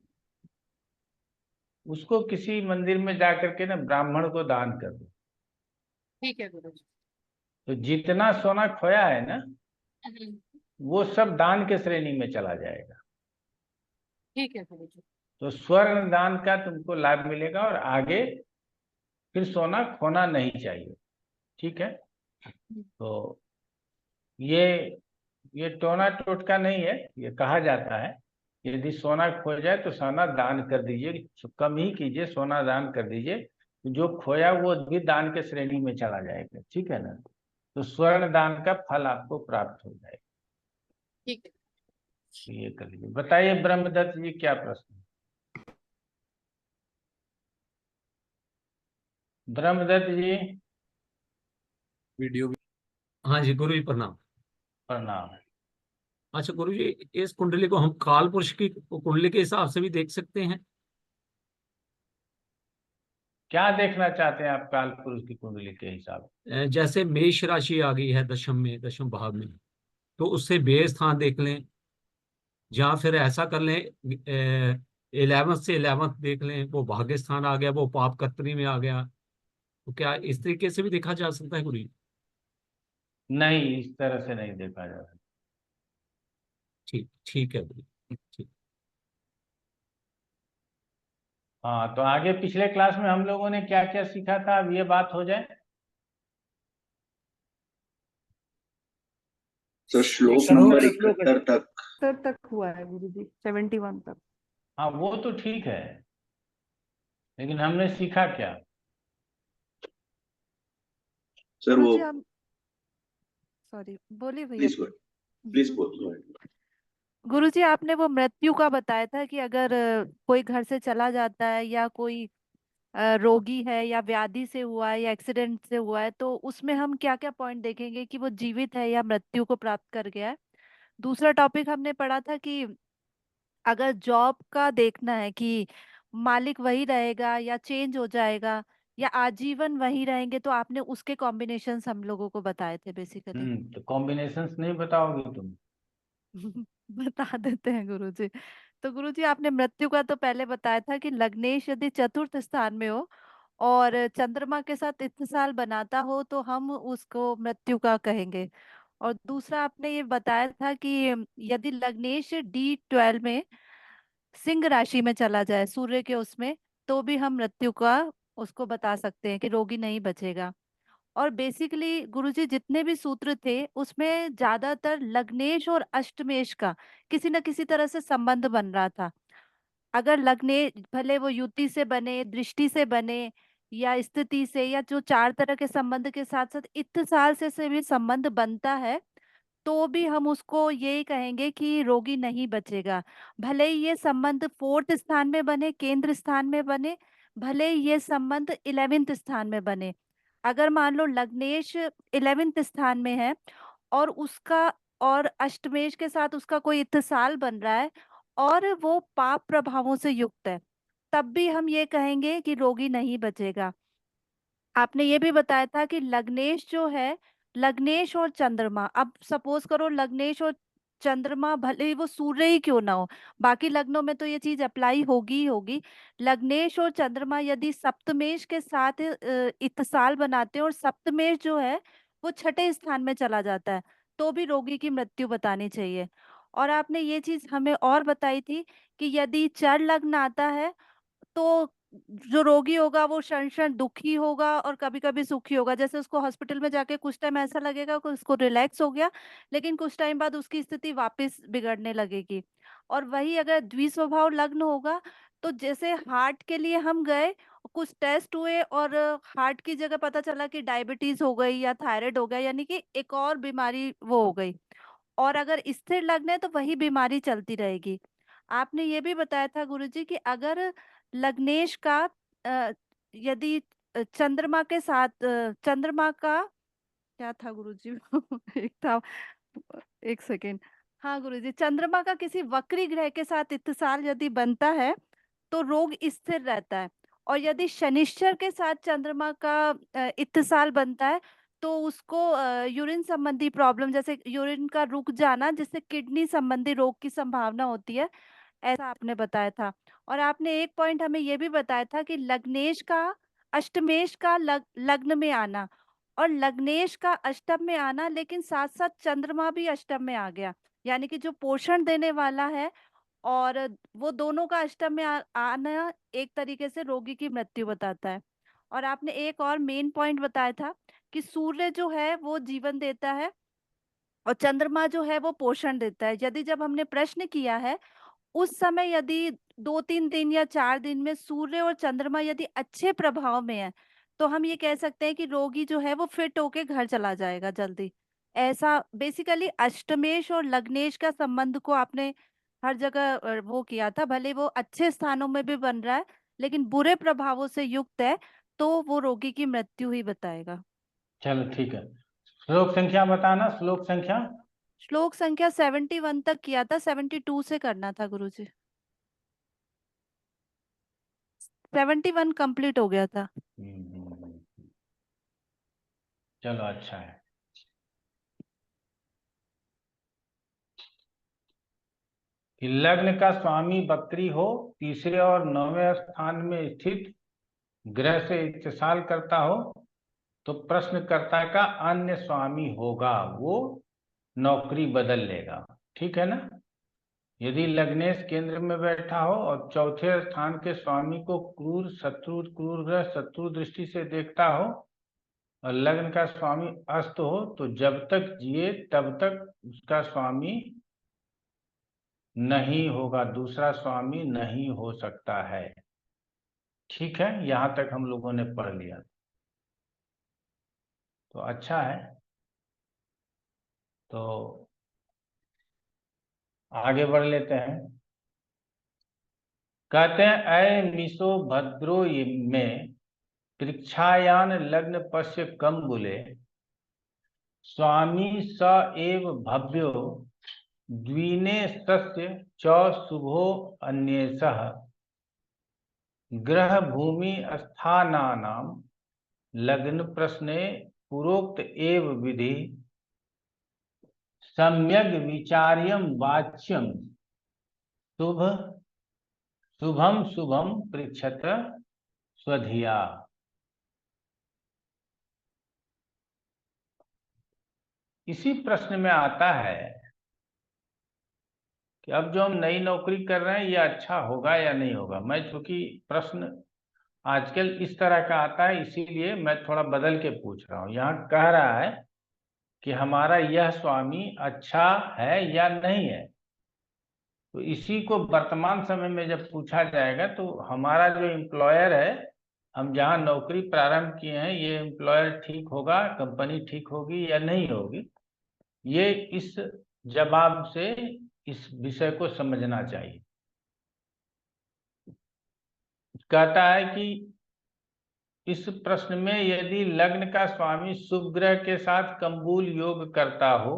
उसको किसी मंदिर में जा करके ना ब्राह्मण को दान कर दो, ठीक है गुरुजी। तो जितना सोना खोया है ना हम्म, वो सब दान के श्रेणी में चला जाएगा। ठीक है गुरुजी। तो स्वर्ण दान का तुमको लाभ मिलेगा, और आगे फिर सोना खोना नहीं चाहिए। ठीक है। तो ये टोना टोटका नहीं है, ये कहा जाता है यदि सोना खो जाए तो सोना दान कर दीजिए, कम ही कीजिए, सोना दान कर दीजिए, जो खोया वो भी दान के श्रेणी में चला जाएगा, ठीक है ना। तो स्वर्ण दान का फल आपको प्राप्त हो जाएगा। ठीक है। तो ये कर लीजिए। बताइए ब्रह्मदत्त जी क्या प्रश्न है? ब्रह्मदत्त जी वीडियो भी। हाँ जी गुरु जी प्रणाम। प्रणाम। अच्छा गुरु जी, इस कुंडली को हम काल पुरुष की कुंडली के हिसाब से भी देख सकते हैं? क्या देखना चाहते हैं आप काल पुरुष की कुंडली के हिसाब से? जैसे मेष राशि आ गई है दशम में, दशम भाव में, तो उससे बेय स्थान देख लें, या फिर ऐसा कर लें 11th से 11th देख लें, वो भाग्य स्थान आ गया, वो पाप कत्री में आ गया, तो क्या इस तरीके से भी देखा जा सकता है गुरु जी? नहीं, इस तरह से नहीं देखा जा सकता। ठीक ठीक है गुरु जी, ठीक। हाँ, तो आगे पिछले क्लास में हम लोगों ने क्या क्या सीखा था, अब ये बात हो जाए। सर श्लोक श्लोक नंबर श्लोक 71 तक। सर तक हुआ है गुरुजी, 71 तक। हाँ, वो तो ठीक है, लेकिन हमने सीखा क्या? सर वो गुरुजी हम सॉरी बोलिए भैया। प्लीज बोलो। गुरुजी आपने वो मृत्यु का बताया था कि अगर कोई घर से चला जाता है या कोई रोगी है या व्याधि से हुआ है या एक्सीडेंट से हुआ है, तो उसमें हम क्या क्या पॉइंट देखेंगे कि वो जीवित है या मृत्यु को प्राप्त कर गया है। दूसरा टॉपिक हमने पढ़ा था कि अगर जॉब का देखना है कि मालिक वही रहेगा या चेंज हो जाएगा या आजीवन वही रहेंगे, तो आपने उसके कॉम्बिनेशंस हम लोगों को बताए थे बेसिकली। तो कॉम्बिनेशंस नहीं बताओगे तुम? बता देते हैं गुरुजी। तो गुरुजी आपने मृत्यु का तो पहले बताया था कि लग्नेश यदि चतुर्थ स्थान में हो और चंद्रमा के साथ इत्तिसाल बनाता हो तो हम उसको मृत्यु का कहेंगे। और दूसरा आपने ये बताया था कि यदि लग्नेश D12 में सिंह राशि में चला जाए सूर्य के उसमें, तो भी हम मृत्यु का उसको बता सकते हैं कि रोगी नहीं बचेगा। और बेसिकली गुरुजी जितने भी सूत्र थे उसमें ज्यादातर लग्नेश और अष्टमेश का किसी न किसी तरह से संबंध बन रहा था। अगर लग्ने भले वो युति से बने, दृष्टि से बने, या स्थिति से, या जो चार तरह के संबंध के साथ साथ इत्तिसाल से भी संबंध बनता है, तो भी हम उसको यही कहेंगे कि रोगी नहीं बचेगा। भले ही ये संबंध 4th स्थान में बने, केंद्र स्थान में बने, भले ही ये संबंध 11th स्थान में बने। अगर मान लो लग्नेश 11th स्थान में है और उसका और अष्टमेश के साथ उसका कोई इत्तिसाल बन रहा है और वो पाप प्रभावों से युक्त है, तब भी हम ये कहेंगे कि रोगी नहीं बचेगा। आपने ये भी बताया था कि लग्नेश जो है, लग्नेश और चंद्रमा, अब सपोज करो लग्नेश और चंद्रमा भले ही वो सूर्य ही क्यों ना हो, बाकी लग्नों में तो ये चीज अप्लाई होगी ही होगी। लग्नेश और चंद्रमा यदि सप्तमेश के साथ इत्तिसाल बनाते हैं और सप्तमेश जो है वो छठे स्थान में चला जाता है, तो भी रोगी की मृत्यु बतानी चाहिए। और आपने ये चीज हमें और बताई थी कि यदि चर लग्न आता है तो जो रोगी होगा वो क्षण क्षण दुखी होगा और कभी कभी सुखी होगा। जैसे उसको हॉस्पिटल में जाके कुछ टाइम ऐसा लगेगा कि उसको रिलैक्स हो गया, लेकिन कुछ टाइम बाद उसकी स्थिति वापस बिगड़ने लगेगी। और वही अगर द्विस्वभाव लग्न होगा, तो जैसे हार्ट के लिए हम गए, कुछ टेस्ट हुए और हार्ट की जगह पता चला कि डायबिटीज हो गई या थायराइड हो गया, यानी कि एक और बीमारी वो हो गई। और अगर स्थिर लग्न है तो वही बीमारी चलती रहेगी। आपने ये भी बताया था गुरुजी कि अगर लग्नेश का यदि चंद्रमा के साथ चंद्रमा का क्या था गुरुजी एक था, एक सेकेंड। हाँ गुरुजी, चंद्रमा का किसी वक्री ग्रह के साथ इत्तिसाल यदि बनता है तो रोग स्थिर रहता है। और यदि शनिश्चर के साथ चंद्रमा का इत्तिसाल बनता है तो उसको यूरिन संबंधी प्रॉब्लम, जैसे यूरिन का रुक जाना, जिससे किडनी संबंधी रोग की संभावना होती है, ऐसा आपने बताया था। और आपने एक पॉइंट हमें ये भी बताया था कि लग्नेश का अष्टमेश का लग्न में आना और लग्नेश का अष्टम में आना, लेकिन साथ साथ चंद्रमा भी अष्टम में आ गया, यानी कि जो पोषण देने वाला है और वो दोनों का अष्टम में आना एक तरीके से रोगी की मृत्यु बताता है। और आपने एक और मेन पॉइंट बताया था कि सूर्य जो है वो जीवन देता है और चंद्रमा जो है वो पोषण देता है। यदि जब हमने प्रश्न किया है उस समय यदि 2-3 दिन या 4 दिन में सूर्य और चंद्रमा यदि अच्छे प्रभाव में है तो हम ये कह सकते हैं कि रोगी जो है वो फिट होके घर चला जाएगा जल्दी। ऐसा बेसिकली अष्टमेश और लग्नेश का संबंध को आपने हर जगह वो किया था, भले वो अच्छे स्थानों में भी बन रहा है लेकिन बुरे प्रभावों से युक्त है तो वो रोगी की मृत्यु ही बताएगा। चलो ठीक है, श्लोक संख्या बताना, श्लोक संख्या। श्लोक संख्या 71 तक किया था, 72 से करना था गुरुजी। 71 कंप्लीट हो गया था। चलो अच्छा है। कि लग्न का स्वामी बकरी हो, तीसरे और 9वें स्थान में स्थित ग्रह से इत्तेसाल करता हो तो प्रश्नकर्ता का अन्य स्वामी होगा, वो नौकरी बदल लेगा। ठीक है ना। यदि लग्नेश केंद्र में बैठा हो और चौथे स्थान के स्वामी को क्रूर ग्रह शत्रु दृष्टि से देखता हो और लग्न का स्वामी अस्त हो तो जब तक जिए तब तक उसका स्वामी नहीं होगा, दूसरा स्वामी नहीं हो सकता है। ठीक है, यहां तक हम लोगों ने पढ़ लिया तो अच्छा है। तो आगे बढ़ लेते हैं। कहते हैं अय मिशो भद्रो में पृक्षायान लग्न पश्य कम बुले स्वामी स एव भव्यो द्विने सस्य च शुभो अन्येषः ग्रह भूमि स्थानानां लग्न प्रश्ने पूर्वोक्त एव विधि सम्यग् विचार्यं वाच्यं शुभम शुभम पृच्छत स्वधिया। इसी प्रश्न में आता है कि अब जो हम नई नौकरी कर रहे हैं ये अच्छा होगा या नहीं होगा। मैं चूंकि प्रश्न आजकल इस तरह का आता है इसीलिए मैं थोड़ा बदल के पूछ रहा हूँ। यहाँ कह रहा है कि हमारा यह स्वामी अच्छा है या नहीं है, तो इसी को वर्तमान समय में जब पूछा जाएगा तो हमारा जो एम्प्लॉयर है, हम जहाँ नौकरी प्रारंभ किए हैं, ये एम्प्लॉयर ठीक होगा, कंपनी ठीक होगी या नहीं होगी, ये इस जवाब से इस विषय को समझना चाहिए। कहता है कि इस प्रश्न में यदि लग्न का स्वामी शुभ ग्रह के साथ कंबूल योग करता हो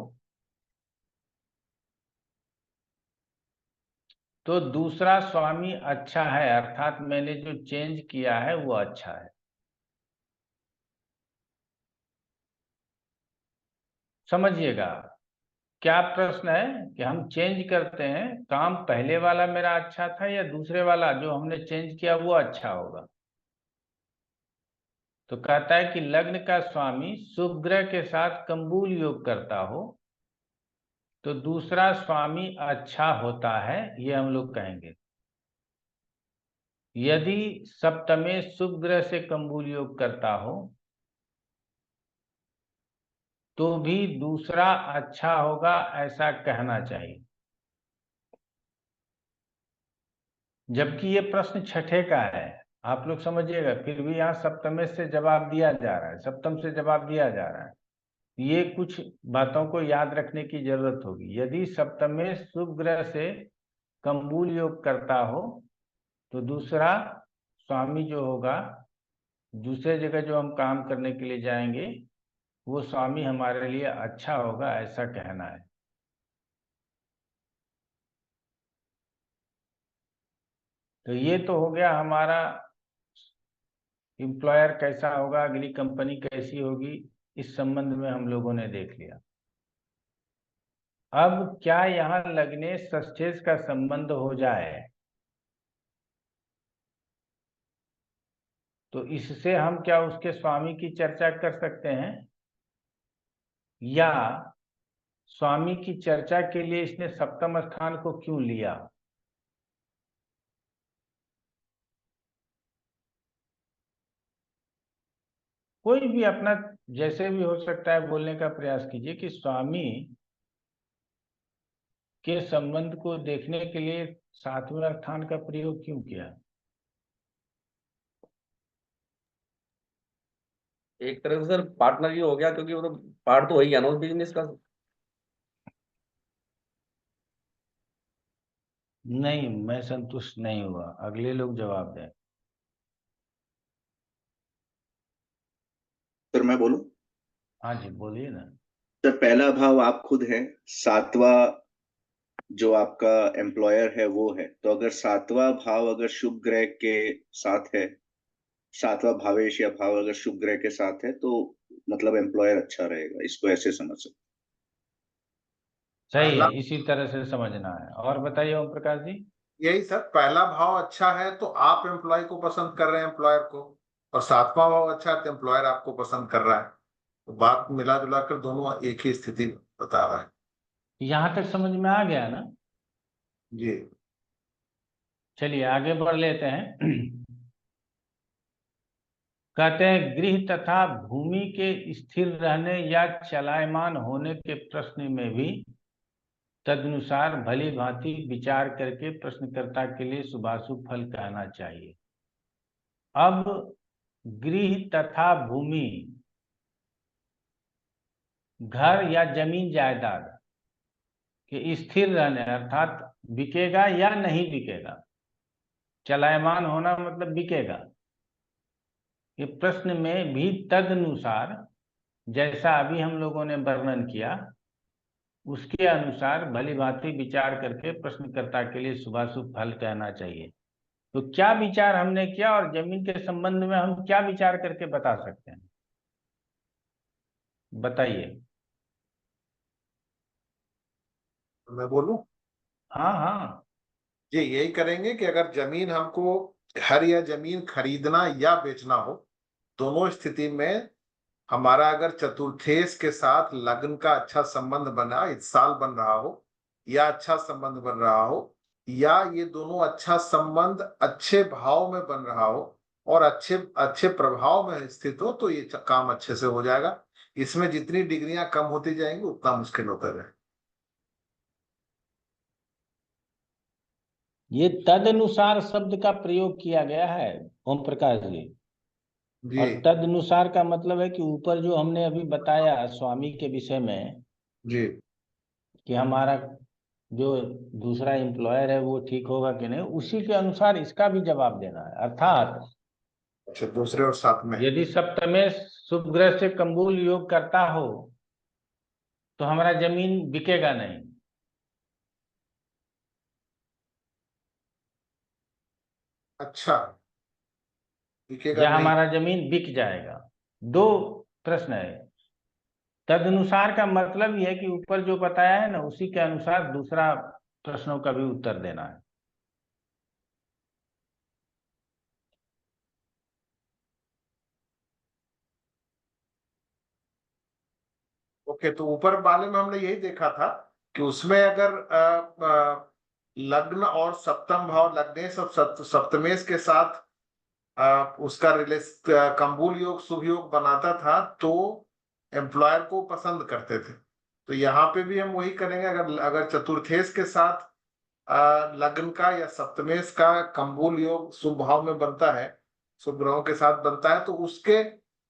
तो दूसरा स्वामी अच्छा है, अर्थात मैंने जो चेंज किया है वो अच्छा है। समझिएगा क्या प्रश्न है कि हम चेंज करते हैं, काम पहले वाला मेरा अच्छा था या दूसरे वाला जो हमने चेंज किया वो अच्छा होगा। तो कहता है कि लग्न का स्वामी शुभ ग्रह के साथ कंबूल योग करता हो तो दूसरा स्वामी अच्छा होता है, ये हम लोग कहेंगे। यदि सप्तमे शुभ ग्रह से कंबूल योग करता हो तो भी दूसरा अच्छा होगा, ऐसा कहना चाहिए। जबकि ये प्रश्न छठे का है, आप लोग समझिएगा, फिर भी यहाँ सप्तमे से जवाब दिया जा रहा है, सप्तम से जवाब दिया जा रहा है। ये कुछ बातों को याद रखने की जरूरत होगी। यदि सप्तमे शुभ ग्रह से कंबूल योग करता हो तो दूसरा स्वामी जो होगा, दूसरे जगह जो हम काम करने के लिए जाएंगे, वो स्वामी हमारे लिए अच्छा होगा, ऐसा कहना है। तो ये तो हो गया हमारा एम्प्लॉयर कैसा होगा, अगली कंपनी कैसी होगी, इस संबंध में हम लोगों ने देख लिया। अब क्या यहाँ लग्नेश षष्ठेश का संबंध हो जाए तो इससे हम क्या उसके स्वामी की चर्चा कर सकते हैं, या स्वामी की चर्चा के लिए इसने सप्तम स्थान को क्यों लिया? कोई भी अपना जैसे भी हो सकता है बोलने का प्रयास कीजिए कि स्वामी के संबंध को देखने के लिए सातवें अर्थान का प्रयोग क्यों किया? एक तरह से सर पार्टनर ही हो गया, क्योंकि वो तो पार्ट तो वही है ना उस बिजनेस का। नहीं, मैं संतुष्ट नहीं हुआ, अगले लोग जवाब दें। फिर मैं बोलूं? हाँ जी, बोलिए ना। तो पहला भाव आप खुद है, सातवां जो आपका एम्प्लॉयर है वो है। तो अगर सातवां भाव अगर शुभ ग्रह के साथ है, सातवां भावेश या भाव अगर शुभ ग्रह के साथ है, तो मतलब एम्प्लॉयर अच्छा रहेगा, इसको ऐसे समझ सकते। सही पहला है, इसी तरह से समझना है। और बताइए ओम प्रकाश जी। यही सर, पहला भाव अच्छा है तो आप एम्प्लॉय को पसंद कर रहे हैं, एम्प्लॉयर को, और सातवां भाव अच्छा है तो एम्प्लॉयर आपको पसंद कर रहा है। तो बात मिला जुला कर दोनों एक ही स्थिति बता रहा है। यहां तक समझ में आ गया ना? जी। चलिए आगे बढ़ लेते हैं। कहते हैं गृह तथा भूमि के स्थिर रहने या चलायमान होने के प्रश्न में भी तदनुसार भली भांति विचार करके प्रश्नकर्ता के लिए शुभाशुभ फल कहना चाहिए। अब गृह तथा भूमि, घर या जमीन जायदाद के स्थिर रहने अर्थात बिकेगा या नहीं बिकेगा, चलायमान होना मतलब बिकेगा, ये प्रश्न में भी तदनुसार जैसा अभी हम लोगों ने वर्णन किया उसके अनुसार भली भांति विचार करके प्रश्नकर्ता के लिए शुभाशुभ फल कहना चाहिए। तो क्या विचार हमने किया और जमीन के संबंध में हम क्या विचार करके बता सकते हैं, बताइए। मैं बोलूं? हाँ हाँ। जी, यही करेंगे कि अगर जमीन हमको, घर या जमीन खरीदना या बेचना हो, दोनों स्थिति में हमारा अगर चतुर्थेश के साथ लग्न का अच्छा संबंध बना, इस साल बन रहा हो, या अच्छा संबंध बन रहा हो, या ये दोनों अच्छा संबंध अच्छे भाव में बन रहा हो और अच्छे अच्छे प्रभाव में स्थित हो, तो ये काम अच्छे से हो जाएगा। इसमें जितनी डिग्रियां कम होती जाएंगी उतना मुश्किल होता जाएगा। ये तदनुसार शब्द का प्रयोग किया गया है ओम प्रकाश जी। जी। और तदनुसार का मतलब है कि ऊपर जो हमने अभी बताया स्वामी के विषय में जी। कि हमारा जो दूसरा एम्प्लॉयर है वो ठीक होगा कि नहीं, उसी के अनुसार इसका भी जवाब देना है। अर्थात अच्छा, दूसरे और साथ में। यदि सप्तमेश शुभ ग्रह से कंबूल योग करता हो तो हमारा जमीन बिकेगा नहीं, अच्छा, बिकेगा या नहीं। हमारा जमीन बिक जाएगा। दो प्रश्न है। तदनुसार का मतलब यह है कि ऊपर जो बताया है ना उसी के अनुसार दूसरा प्रश्नों का भी उत्तर देना है। ओके, तो ऊपर वाले में हमने यही देखा था कि उसमें अगर लग्न और सप्तम भाव, लग्नेश और सप्तमेश के साथ उसका रिलेस कंबूल योग शुभ योग बनाता था तो एम्प्लॉयर को पसंद करते थे। तो यहाँ पे भी हम वही करेंगे, अगर अगर चतुर्थेश के साथ लग्न का या सप्तमेश का कंबूल योग शुभ भाव में बनता है, शुभ ग्रहों के साथ बनता है, तो उसके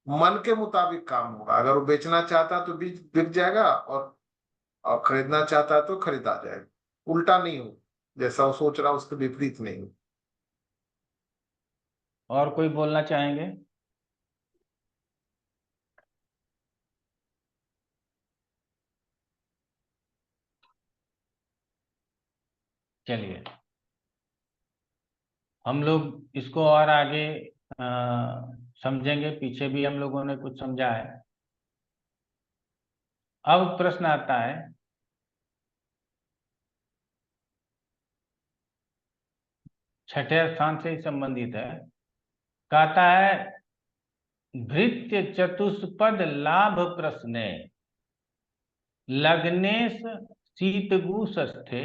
मन के मुताबिक काम होगा। अगर वो बेचना चाहता है तो बिक जाएगा, और खरीदना चाहता है तो खरीदा जाएगा। उल्टा नहीं हो, जैसा वो सोच रहा है उसके विपरीत नहीं हो। और कोई बोलना चाहेंगे? चलिए हम लोग इसको और आगे समझेंगे, पीछे भी हम लोगों ने कुछ समझा है। अब प्रश्न आता है छठे स्थान से ही संबंधित है। कहता है भृत्य चतुष्पद लाभ प्रश्ने लग्नेश शीतगु षष्ठे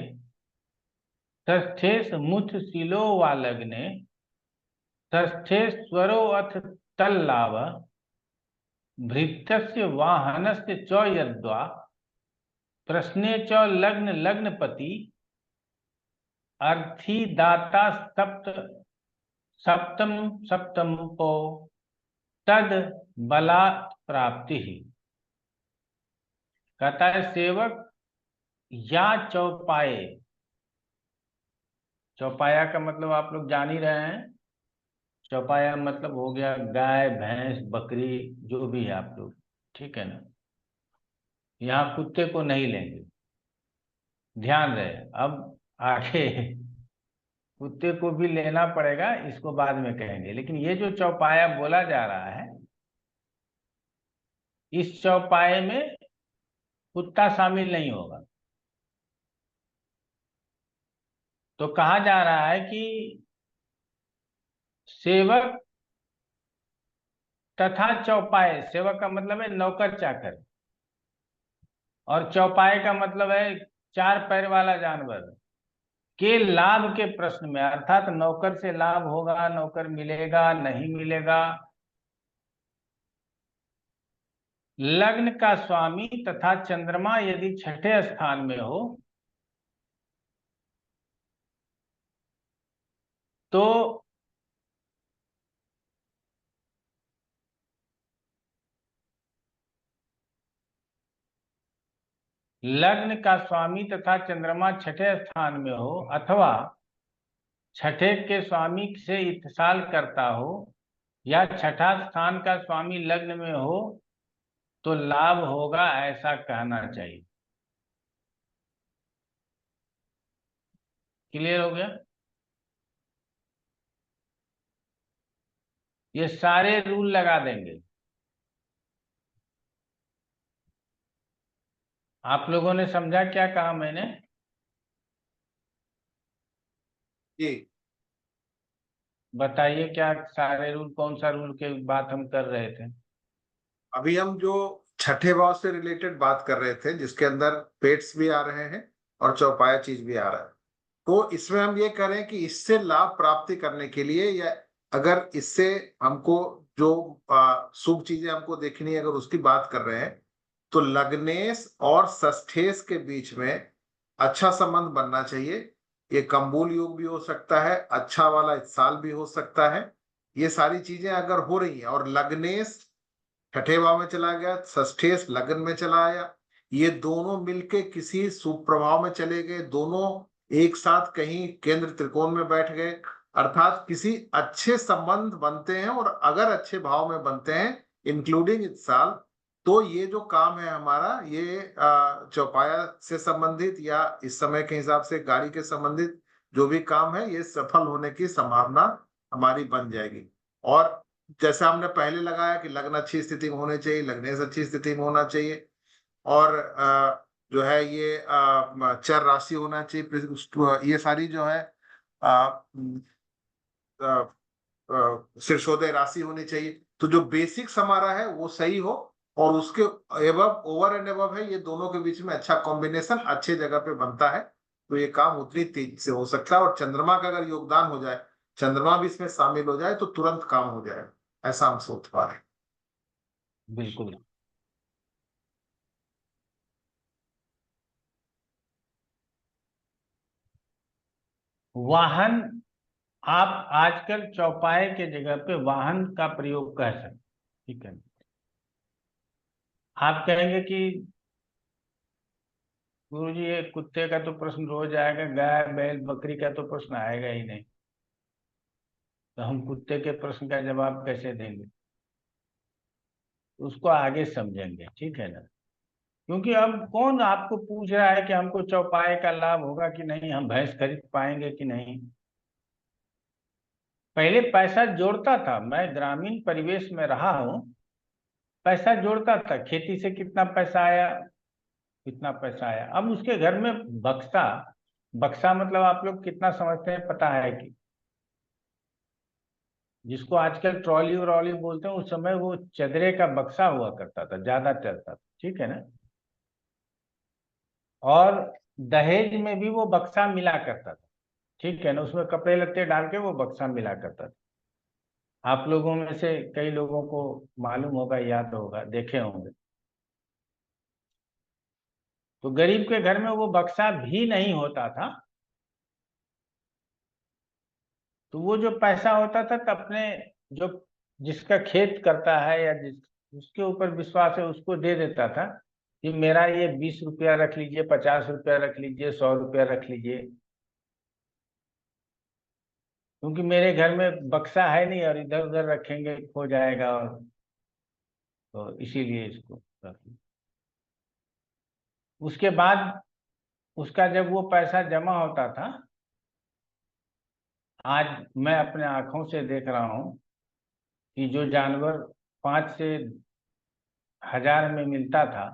षष्ठेश मुथ शिलो वा लग्ने षष्ठे स्वरो अथ तल्लाभ भृत्यस्य वाहनस्य च यद्वा प्रश्ने च लग्न लग्नपति अर्थी दाता सप्तम सप्तमपो तद बलात् प्राप्ति। कहता है सेवक या चौपाए, चौपाया का मतलब आप लोग जान ही रहे हैं, चौपाया मतलब हो गया गाय भैंस बकरी जो भी है आप लोग, ठीक है ना। यहाँ कुत्ते को नहीं लेंगे, ध्यान रहे। अब आगे कुत्ते को भी लेना पड़ेगा, इसको बाद में कहेंगे। लेकिन ये जो चौपाया बोला जा रहा है, इस चौपाए में कुत्ता शामिल नहीं होगा। तो कहा जा रहा है कि सेवक तथा चौपाए, सेवक का मतलब है नौकर चाकर, और चौपाए का मतलब है चार पैर वाला जानवर, के लाभ के प्रश्न में, अर्थात नौकर से लाभ होगा, नौकर मिलेगा नहीं मिलेगा। लग्न का स्वामी तथा चंद्रमा यदि छठे स्थान में हो तो लग्न का स्वामी तथा चंद्रमा छठे स्थान में हो, अथवा छठे के स्वामी से इत्तिसाल करता हो, या छठा स्थान का स्वामी लग्न में हो तो लाभ होगा, ऐसा कहना चाहिए। क्लियर हो गया? ये सारे रूल लगा देंगे। आप लोगों ने समझा क्या कहा मैंने? जी बताइए क्या सारे रूल, कौन सा रूल के बात हम कर रहे थे? अभी हम जो छठे भाव से रिलेटेड बात कर रहे थे, जिसके अंदर पेट्स भी आ रहे हैं और चौपाया चीज भी आ रहा है। तो इसमें हम ये करें कि इससे लाभ प्राप्ति करने के लिए, या अगर इससे हमको जो शुभ चीजें हमको देखनी है, अगर उसकी बात कर रहे हैं, तो लग्नेश और षष्ठेश के बीच में अच्छा संबंध बनना चाहिए। ये कम्बूल योग भी हो सकता है, अच्छा वाला इत्साल भी हो सकता है। ये सारी चीजें अगर हो रही हैं और लग्नेश छठे भाव में चला गया, षष्ठेश लग्न में चला आया, ये दोनों मिलके किसी शुभ प्रभाव में चले गए, दोनों एक साथ कहीं केंद्र त्रिकोण में बैठ गए, अर्थात किसी अच्छे संबंध बनते हैं। और अगर अच्छे भाव में बनते हैं इंक्लूडिंग इत्साल, तो ये जो काम है हमारा, ये चौपाया से संबंधित या इस समय के हिसाब से गाड़ी के संबंधित जो भी काम है, ये सफल होने की संभावना हमारी बन जाएगी। और जैसे हमने पहले लगाया कि लग्न अच्छी स्थिति में होने चाहिए, लग्नेश अच्छी स्थिति में होना चाहिए, और जो है ये चर राशि होना चाहिए, ये सारी जो है शीर्षोदय राशि होनी चाहिए। तो जो बेसिक्स हमारा है वो सही हो, और उसके एबव, ओवर एंड एबव है, ये दोनों के बीच में अच्छा कॉम्बिनेशन अच्छे जगह पे बनता है, तो ये काम उतनी तेजी से हो सकता है। और चंद्रमा का अगर योगदान हो जाए, चंद्रमा भी इसमें शामिल हो जाए, तो तुरंत काम हो जाए, ऐसा हम सोच पा रहे हैं। बिल्कुल। वाहन, आप आजकल चौपाए के जगह पे वाहन का प्रयोग कर सकते, ठीक है। आप कहेंगे कि गुरुजी ये कुत्ते का तो प्रश्न रोज आएगा, गाय बैल बकरी का तो प्रश्न आएगा ही नहीं, तो हम कुत्ते के प्रश्न का जवाब कैसे देंगे? उसको आगे समझेंगे, ठीक है ना। क्योंकि अब कौन आपको पूछ रहा है कि हमको चौपाए का लाभ होगा कि नहीं, हम भैंस खरीद पाएंगे कि नहीं। पहले पैसा जोड़ता था, मैं ग्रामीण परिवेश में रहा हूँ, पैसा जोड़ता था, खेती से कितना पैसा आया, कितना पैसा आया। अब उसके घर में बक्सा, बक्सा मतलब आप लोग कितना समझते हैं पता है कि, जिसको आजकल ट्रॉली व्रॉली बोलते हैं, उस समय वो चदरे का बक्सा हुआ करता था, ज्यादा चलता था, ठीक है ना। और दहेज में भी वो बक्सा मिला करता था, ठीक है ना, उसमें कपड़े लत्ते डाल के वो बक्सा मिला करता था। आप लोगों में से कई लोगों को मालूम होगा, याद होगा, देखे होंगे। तो गरीब के घर में वो बक्सा भी नहीं होता था, तो वो जो पैसा होता था तो अपने जो जिसका खेत करता है या जिसके ऊपर विश्वास है उसको दे देता था कि मेरा ये 20 रुपया रख लीजिए, 50 रुपया रख लीजिए, 100 रुपया रख लीजिए, क्योंकि मेरे घर में बक्सा है नहीं और इधर उधर रखेंगे खो जाएगा, और तो इसीलिए इसको रख ली। उसके बाद उसका जब वो पैसा जमा होता था, आज मैं अपने आंखों से देख रहा हूं कि जो जानवर 5 से 1000 में मिलता था,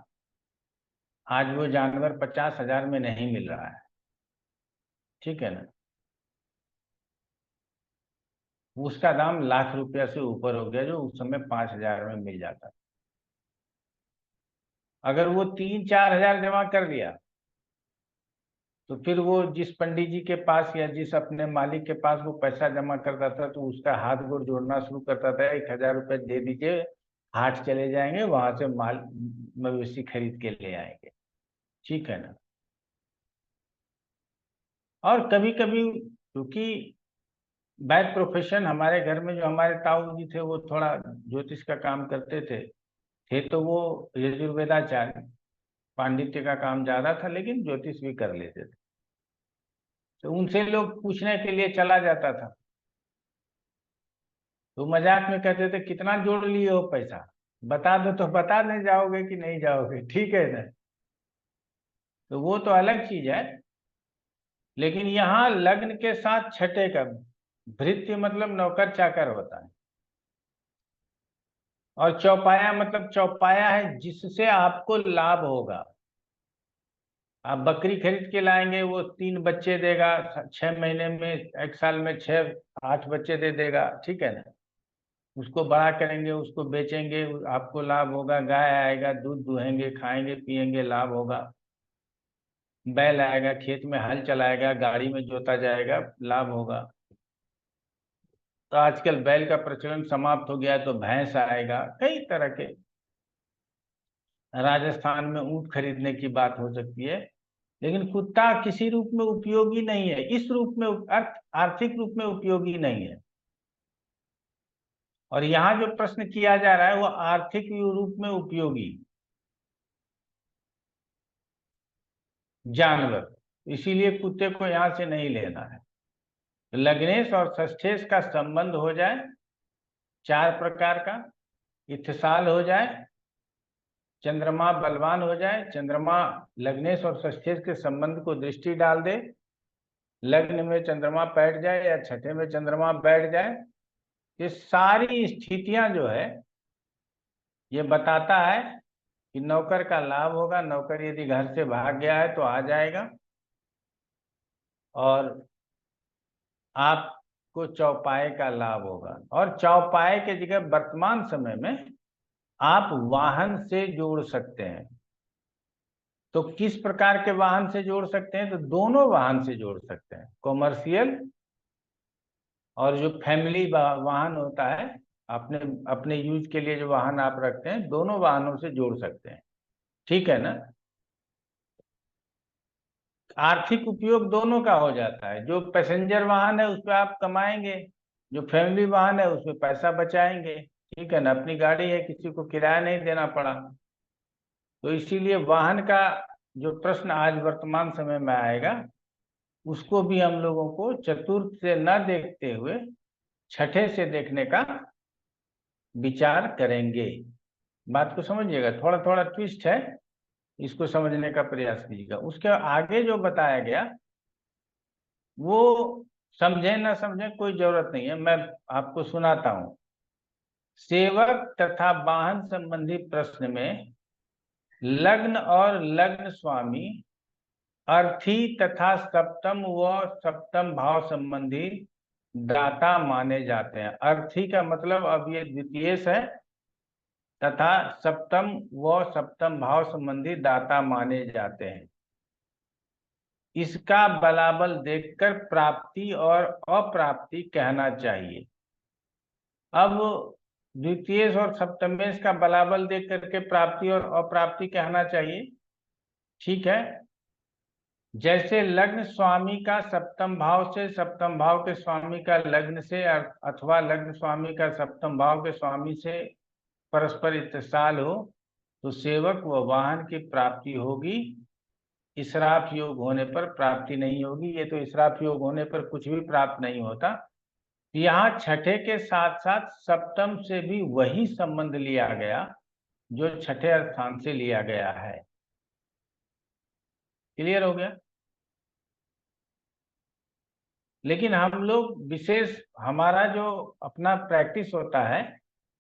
आज वो जानवर 50,000 में नहीं मिल रहा है। ठीक है ना? उसका दाम लाख रुपया से ऊपर हो गया, जो उस समय 5,000 में मिल जाता। अगर वो 3-4 हजार जमा कर लिया तो फिर वो जिस पंडित जी के पास या जिस अपने मालिक के पास वो पैसा जमा करता था, तो उसका हाथ गोड़ जोड़ना शुरू करता था, 1,000 रुपये दे दीजिए, हाट चले जाएंगे, वहां से माल मवेशी खरीद के ले आएंगे। ठीक है ना? और कभी कभी क्योंकि बाय प्रोफेशन हमारे घर में जो हमारे ताऊ जी थे वो थोड़ा ज्योतिष का काम करते थे तो वो यजुर्वेदाचार्य, पांडित्य का काम ज्यादा था, लेकिन ज्योतिष भी कर लेते थे। तो उनसे लोग पूछने के लिए चला जाता था, तो मजाक में कहते थे कितना जोड़ लिए हो पैसा, बता दो तो बता दें जाओगे कि नहीं जाओगे। ठीक है ना? तो वो तो अलग चीज है, लेकिन यहाँ लग्न के साथ छठे का भृत्य मतलब नौकर चाकर होता है, और चौपाया मतलब चौपाया है जिससे आपको लाभ होगा। आप बकरी खरीद के लाएंगे, वो 3 बच्चे देगा, 6 महीने में, 1 साल में 6-8 बच्चे दे देगा। ठीक है ना? उसको बड़ा करेंगे, उसको बेचेंगे, आपको लाभ होगा। गाय आएगा, दूध दुहेंगे, खाएंगे पिएंगे, लाभ होगा। बैल आएगा, खेत में हल चलाएगा, गाड़ी में जोता जाएगा, लाभ होगा। तो आजकल बैल का प्रचलन समाप्त हो गया, तो भैंस आएगा, कई तरह के। राजस्थान में ऊंट खरीदने की बात हो सकती है, लेकिन कुत्ता किसी रूप में उपयोगी नहीं है, इस रूप में आर्थिक रूप में उपयोगी नहीं है। और यहाँ जो प्रश्न किया जा रहा है वो आर्थिक रूप में उपयोगी जानवर, इसीलिए कुत्ते को यहाँ से नहीं लेना है। लग्नेश और षष्ठेश का संबंध हो जाए 4 प्रकार का, इत्साल हो जाए, चंद्रमा बलवान हो जाए, चंद्रमा लग्नेश और षष्ठेश के संबंध को दृष्टि डाल दे, लग्न में चंद्रमा बैठ जाए या छठे में चंद्रमा बैठ जाए, ये सारी स्थितियां जो है ये बताता है कि नौकर का लाभ होगा। नौकर यदि घर से भाग गया है तो आ जाएगा, और आपको चौपाए का लाभ होगा। और चौपाए के जगह वर्तमान समय में आप वाहन से जोड़ सकते हैं। तो किस प्रकार के वाहन से जोड़ सकते हैं? तो दोनों वाहन से जोड़ सकते हैं, कॉमर्शियल और जो फैमिली वाहन होता है, अपने अपने यूज के लिए जो वाहन आप रखते हैं, दोनों वाहनों से जोड़ सकते हैं। ठीक है ना? आर्थिक उपयोग दोनों का हो जाता है। जो पैसेंजर वाहन है उस पर आप कमाएंगे, जो फैमिली वाहन है उसमें पैसा बचाएंगे। ठीक है ना? अपनी गाड़ी है, किसी को किराया नहीं देना पड़ा। तो इसीलिए वाहन का जो प्रश्न आज वर्तमान समय में आएगा, उसको भी हम लोगों को चतुर्थ से न देखते हुए छठे से देखने का विचार करेंगे। बात को समझिएगा, थोड़ा थोड़ा ट्विस्ट है, इसको समझने का प्रयास कीजिएगा। उसके आगे जो बताया गया वो समझे ना समझे कोई जरूरत नहीं है, मैं आपको सुनाता हूं। सेवक तथा वाहन संबंधी प्रश्न में लग्न और लग्न स्वामी अर्थी तथा सप्तम व सप्तम भाव संबंधी दाता माने जाते हैं। अर्थी का मतलब अब ये द्वितीयेश है, तथा सप्तम व सप्तम भाव संबंधी दाता माने जाते हैं। इसका बलाबल देखकर प्राप्ति और अप्राप्ति कहना चाहिए। अब द्वितीयेश और सप्तमेश का बलाबल देख करके प्राप्ति और अप्राप्ति कहना चाहिए। ठीक है, जैसे लग्न स्वामी का सप्तम भाव से, सप्तम भाव के स्वामी का लग्न से, अथवा लग्न स्वामी का सप्तम भाव के स्वामी से परस्पर इत्तेसाल हो तो सेवक व वाहन की प्राप्ति होगी। इसराफ योग होने पर प्राप्ति नहीं होगी। ये तो इसराफ योग होने पर कुछ भी प्राप्त नहीं होता। यहाँ छठे के साथ साथ सप्तम से भी वही संबंध लिया गया जो छठे स्थान से लिया गया है। क्लियर हो गया? लेकिन हम लोग विशेष, हमारा जो अपना प्रैक्टिस होता है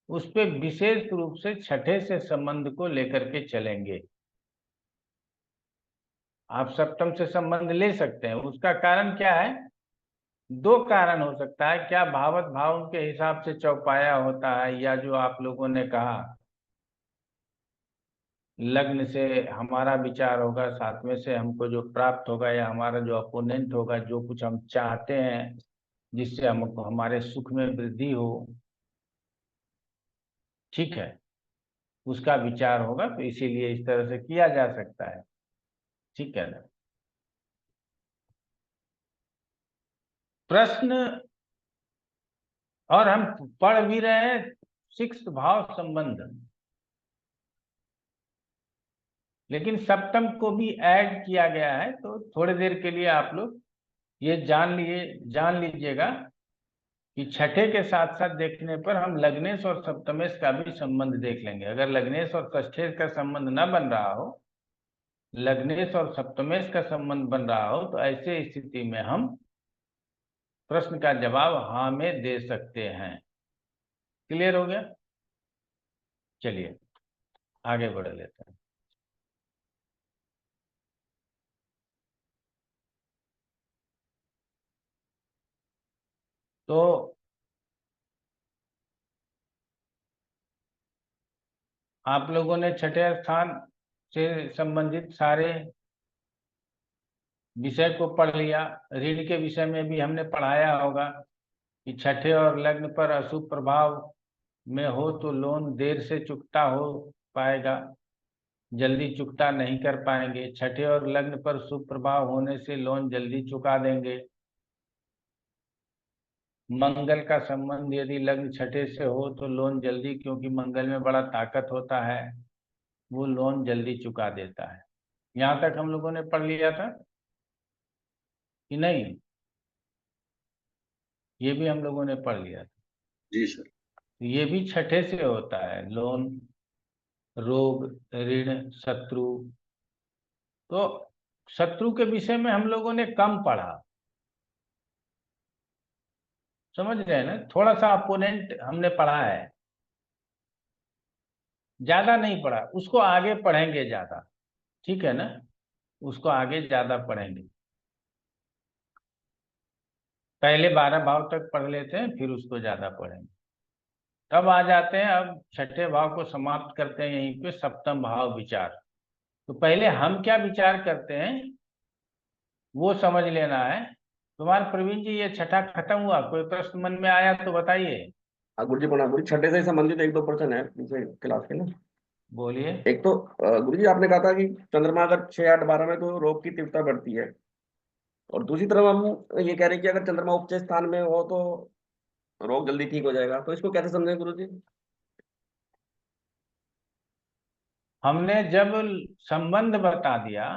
उस पे विशेष रूप से छठे से संबंध को लेकर के चलेंगे। आप सप्तम से संबंध ले सकते हैं, उसका कारण क्या है? दो कारण हो सकता है, क्या भावत भाव के हिसाब से चौपाया होता है, या जो आप लोगों ने कहा लग्न से हमारा विचार होगा, सातवें से हमको जो प्राप्त होगा या हमारा जो अपोनेंट होगा, जो कुछ हम चाहते हैं जिससे हमको हमारे सुख में वृद्धि हो, ठीक है, उसका विचार होगा, तो इसीलिए इस तरह से किया जा सकता है। ठीक है ना? प्रश्न, और हम पढ़ भी रहे हैं 6th भाव संबंध, लेकिन सप्तम को भी ऐड किया गया है। तो थोड़ी देर के लिए आप लोग ये जान लीजिएगा कि छठे के साथ साथ देखने पर हम लग्नेश और सप्तमेश का भी संबंध देख लेंगे। अगर लग्नेश और षष्ठेश का संबंध न बन रहा हो, लग्नेश और सप्तमेश का संबंध बन रहा हो, तो ऐसे स्थिति में हम प्रश्न का जवाब हाँ में दे सकते हैं। क्लियर हो गया? चलिए आगे बढ़ लेते हैं। तो आप लोगों ने छठे स्थान से संबंधित सारे विषय को पढ़ लिया। ऋण के विषय में भी हमने पढ़ाया होगा कि छठे और लग्न पर अशुभ प्रभाव में हो तो लोन देर से चुकता हो पाएगा, जल्दी चुकता नहीं कर पाएंगे। छठे और लग्न पर शुभ प्रभाव होने से लोन जल्दी चुका देंगे। मंगल का संबंध यदि लग्न छठे से हो तो लोन जल्दी, क्योंकि मंगल में बड़ा ताकत होता है, वो लोन जल्दी चुका देता है। यहाँ तक हम लोगों ने पढ़ लिया था कि नहीं? ये भी हम लोगों ने पढ़ लिया था। जी सर। ये भी छठे से होता है, लोन, रोग, ऋण, शत्रु। तो शत्रु के विषय में हम लोगों ने कम पढ़ा, समझ रहे हैं ना? थोड़ा सा अपोनेंट हमने पढ़ा है, ज्यादा नहीं पढ़ा। उसको आगे पढ़ेंगे ज्यादा, ठीक है ना? उसको आगे ज्यादा पढ़ेंगे। पहले 12 भाव तक पढ़ लेते हैं, फिर उसको ज्यादा पढ़ेंगे। तब आ जाते हैं, अब छठे भाव को समाप्त करते हैं यहीं पे, सप्तम भाव विचार। तो पहले हम क्या विचार करते हैं वो समझ लेना है। तुम्हारे प्रवीण जी ये छठा खत्म हुआ, कोई प्रश्न मन में आया तो बताइए। हाँ गुरु जी प्रणाम। गुरु जी, छठे से संबंधित एक दो प्रश्न है दूसरे क्लास के ना। बोलिए। एक तो गुरु जी आपने कहा था कि चंद्रमा अगर 6, 8, 12 में तो रोग की तीव्रता बढ़ती है, और दूसरी तरफ हम ये कह रहे हैं कि अगर चंद्रमा उच्च स्थान में हो तो रोग जल्दी ठीक हो जाएगा। तो इसको कैसे समझें गुरु जी? हमने जब संबंध बता दिया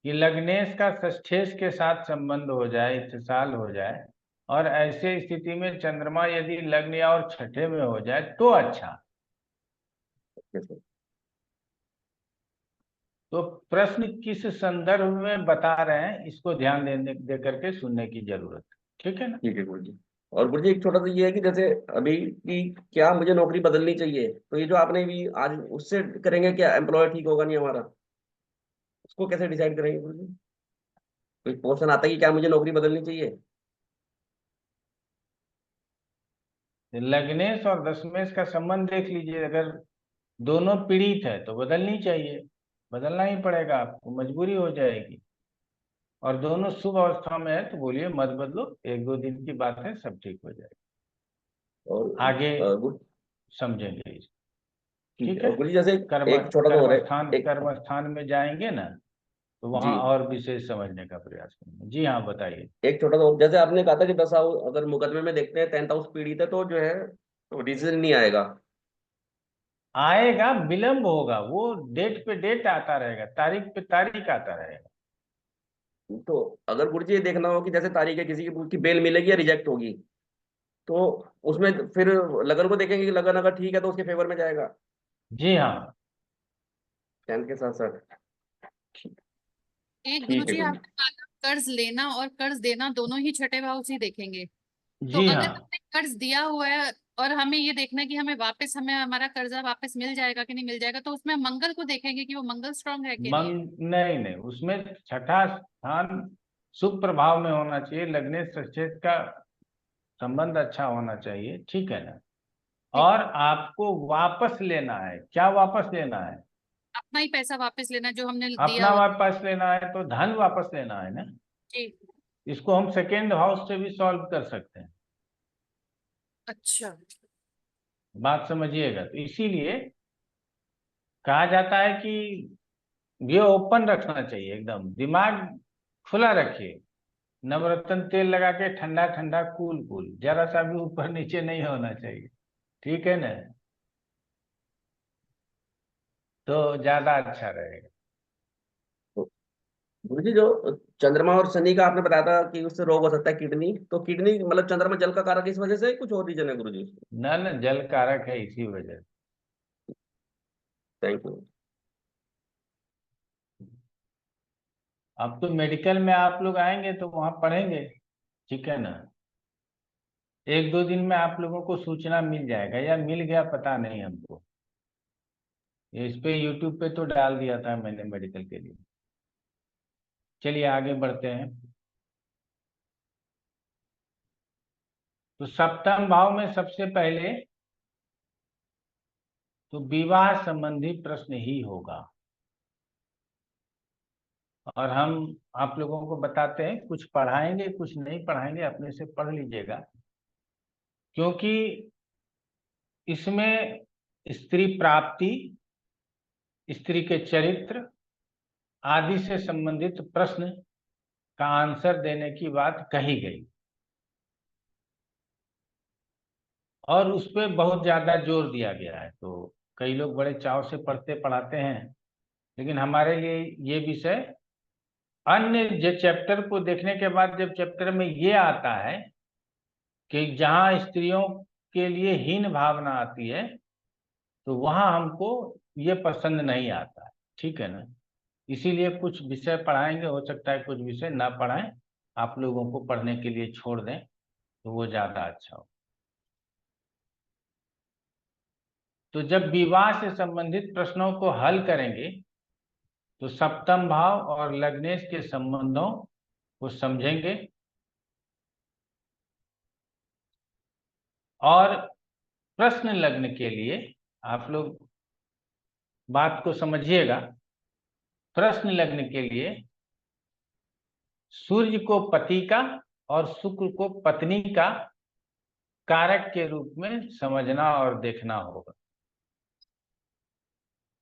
कि लग्नेश का षष्ठेश के साथ संबंध हो जाए, इत्तिसाल हो जाए, और ऐसे स्थिति में चंद्रमा यदि लग्न या और छठे में हो जाए तो अच्छा। तो प्रश्न किस संदर्भ में बता रहे हैं, इसको ध्यान दे करके सुनने की जरूरत है। ठीक है ना? ठीक है गुरु जी। और गुरु जी एक छोटा सा ये है कि जैसे अभी की क्या मुझे नौकरी बदलनी चाहिए, तो ये जो आपने भी आज उससे करेंगे क्या एम्प्लॉय ठीक होगा नहीं हमारा, उसको कैसे डिसाइड करेंगे गुरु जी? कोई क्वेश्चन आता है कि क्या मुझे नौकरी बदलनी चाहिए? लग्नेश और दशमेश का संबंध देख लीजिए। अगर दोनों पीड़ित है तो बदलनी चाहिए, बदलना ही पड़ेगा, आपको मजबूरी हो जाएगी। और दोनों शुभ अवस्था में है तो बोलिए मत बदलो, 1-2 दिन की बात है, सब ठीक हो जाएगा। और आगे गुरु समझेंगे इसको। ठीक ठीक है। है। और गुरु जी जैसे एक छोटा सा और है, एक कर्मस्थान में जाएंगे ना, तो वहां जी और विशेष समझने का प्रयास करेंगे। जी हाँ, बताइए। एक छोटा सा और, जैसे आपने कहा था कि 10 हाउस अगर मुकदमे में देखते हैं 10th हाउस पीड़ित है तो जो है तो डिसीजन नहीं आएगा। आएगा, विलंब होगा, वो डेट पे डेट आता रहेगा, तारीख पे तारीख आता रहेगा। तो अगर गुरु जी ये देखना हो कि जैसे तारीख है किसी की बेल मिलेगी या रिजेक्ट होगी, तो उसमें फिर लगन को देखेंगे कि लगन अगर ठीक है तो उसके फेवर में जाएगा जी हाँ। 10th के साथ साथ। एक ठीक है गुरुजी गुरु जी। आपने कहा था, कर्ज लेना और कर्ज देना दोनों ही छठे भाव से ही देखेंगे। तो जी अगर हाँ। हमने कर्ज दिया हुआ है और हमें ये देखना है कि हमें हमारा कर्जा वापस मिल जाएगा कि नहीं मिल जाएगा, तो उसमें मंगल को देखेंगे कि वो मंगल स्ट्रांग है कि नहीं है। नहीं नहीं, उसमें छठा स्थान शुभ प्रभाव में होना चाहिए, लग्नेश सचेत का संबंध अच्छा होना चाहिए, ठीक है ना। ठीक। और आपको वापस लेना है, क्या वापस लेना है? अपना ही पैसा वापस लेना जो हमने दिया अपना हुआ। वापस लेना है तो धन वापस लेना है ना। जी। इसको हम सेकेंड हाउस से भी सॉल्व कर सकते हैं। अच्छा। बात समझिएगा। तो इसीलिए कहा जाता है कि ये ओपन रखना चाहिए, एकदम दिमाग खुला रखिए। नवरत्न तेल लगा के ठंडा ठंडा कूल कूल, जरा सा भी ऊपर नीचे नहीं होना चाहिए, ठीक है ना। तो ज्यादा अच्छा रहेगा। गुरु जी जो चंद्रमा और शनि का आपने बताया था कि उससे रोग हो सकता है किडनी, तो किडनी मतलब चंद्रमा जल का कारक इस वजह से कुछ और रीजन है गुरु जी? न जल कारक है, इसी वजह से। Thank you. अब तो मेडिकल में आप लोग आएंगे तो वहां पढ़ेंगे, ठीक है ना। एक दो दिन में आप लोगों को सूचना मिल जाएगा, या मिल गया पता नहीं हमको। इस पे यूट्यूब पे तो डाल दिया था मैंने मेडिकल के लिए। चलिए आगे बढ़ते हैं। तो सप्तम भाव में सबसे पहले तो विवाह संबंधी प्रश्न ही होगा। और हम आप लोगों को बताते हैं, कुछ पढ़ाएंगे कुछ नहीं पढ़ाएंगे, अपने से पढ़ लीजिएगा। क्योंकि इसमें स्त्री प्राप्ति, स्त्री के चरित्र आदि से संबंधित प्रश्न का आंसर देने की बात कही गई, और उस पर बहुत ज्यादा जोर दिया गया है। तो कई लोग बड़े चाव से पढ़ते पढ़ाते हैं, लेकिन हमारे लिए ये विषय अन्य जो चैप्टर को देखने के बाद, जब चैप्टर में ये आता है कि जहाँ स्त्रियों के लिए हीन भावना आती है, तो वहां हमको ये पसंद नहीं आता है, ठीक है ना। इसीलिए कुछ विषय पढ़ाएंगे, हो सकता है कुछ विषय ना पढ़ाएं, आप लोगों को पढ़ने के लिए छोड़ दें, तो वो ज्यादा अच्छा हो। तो जब विवाह से संबंधित प्रश्नों को हल करेंगे, तो सप्तम भाव और लग्नेश के संबंधों को समझेंगे, और प्रश्न लग्न के लिए आप लोग बात को समझिएगा। प्रश्न लग्न के लिए सूर्य को पति का और शुक्र को पत्नी का कारक के रूप में समझना और देखना होगा।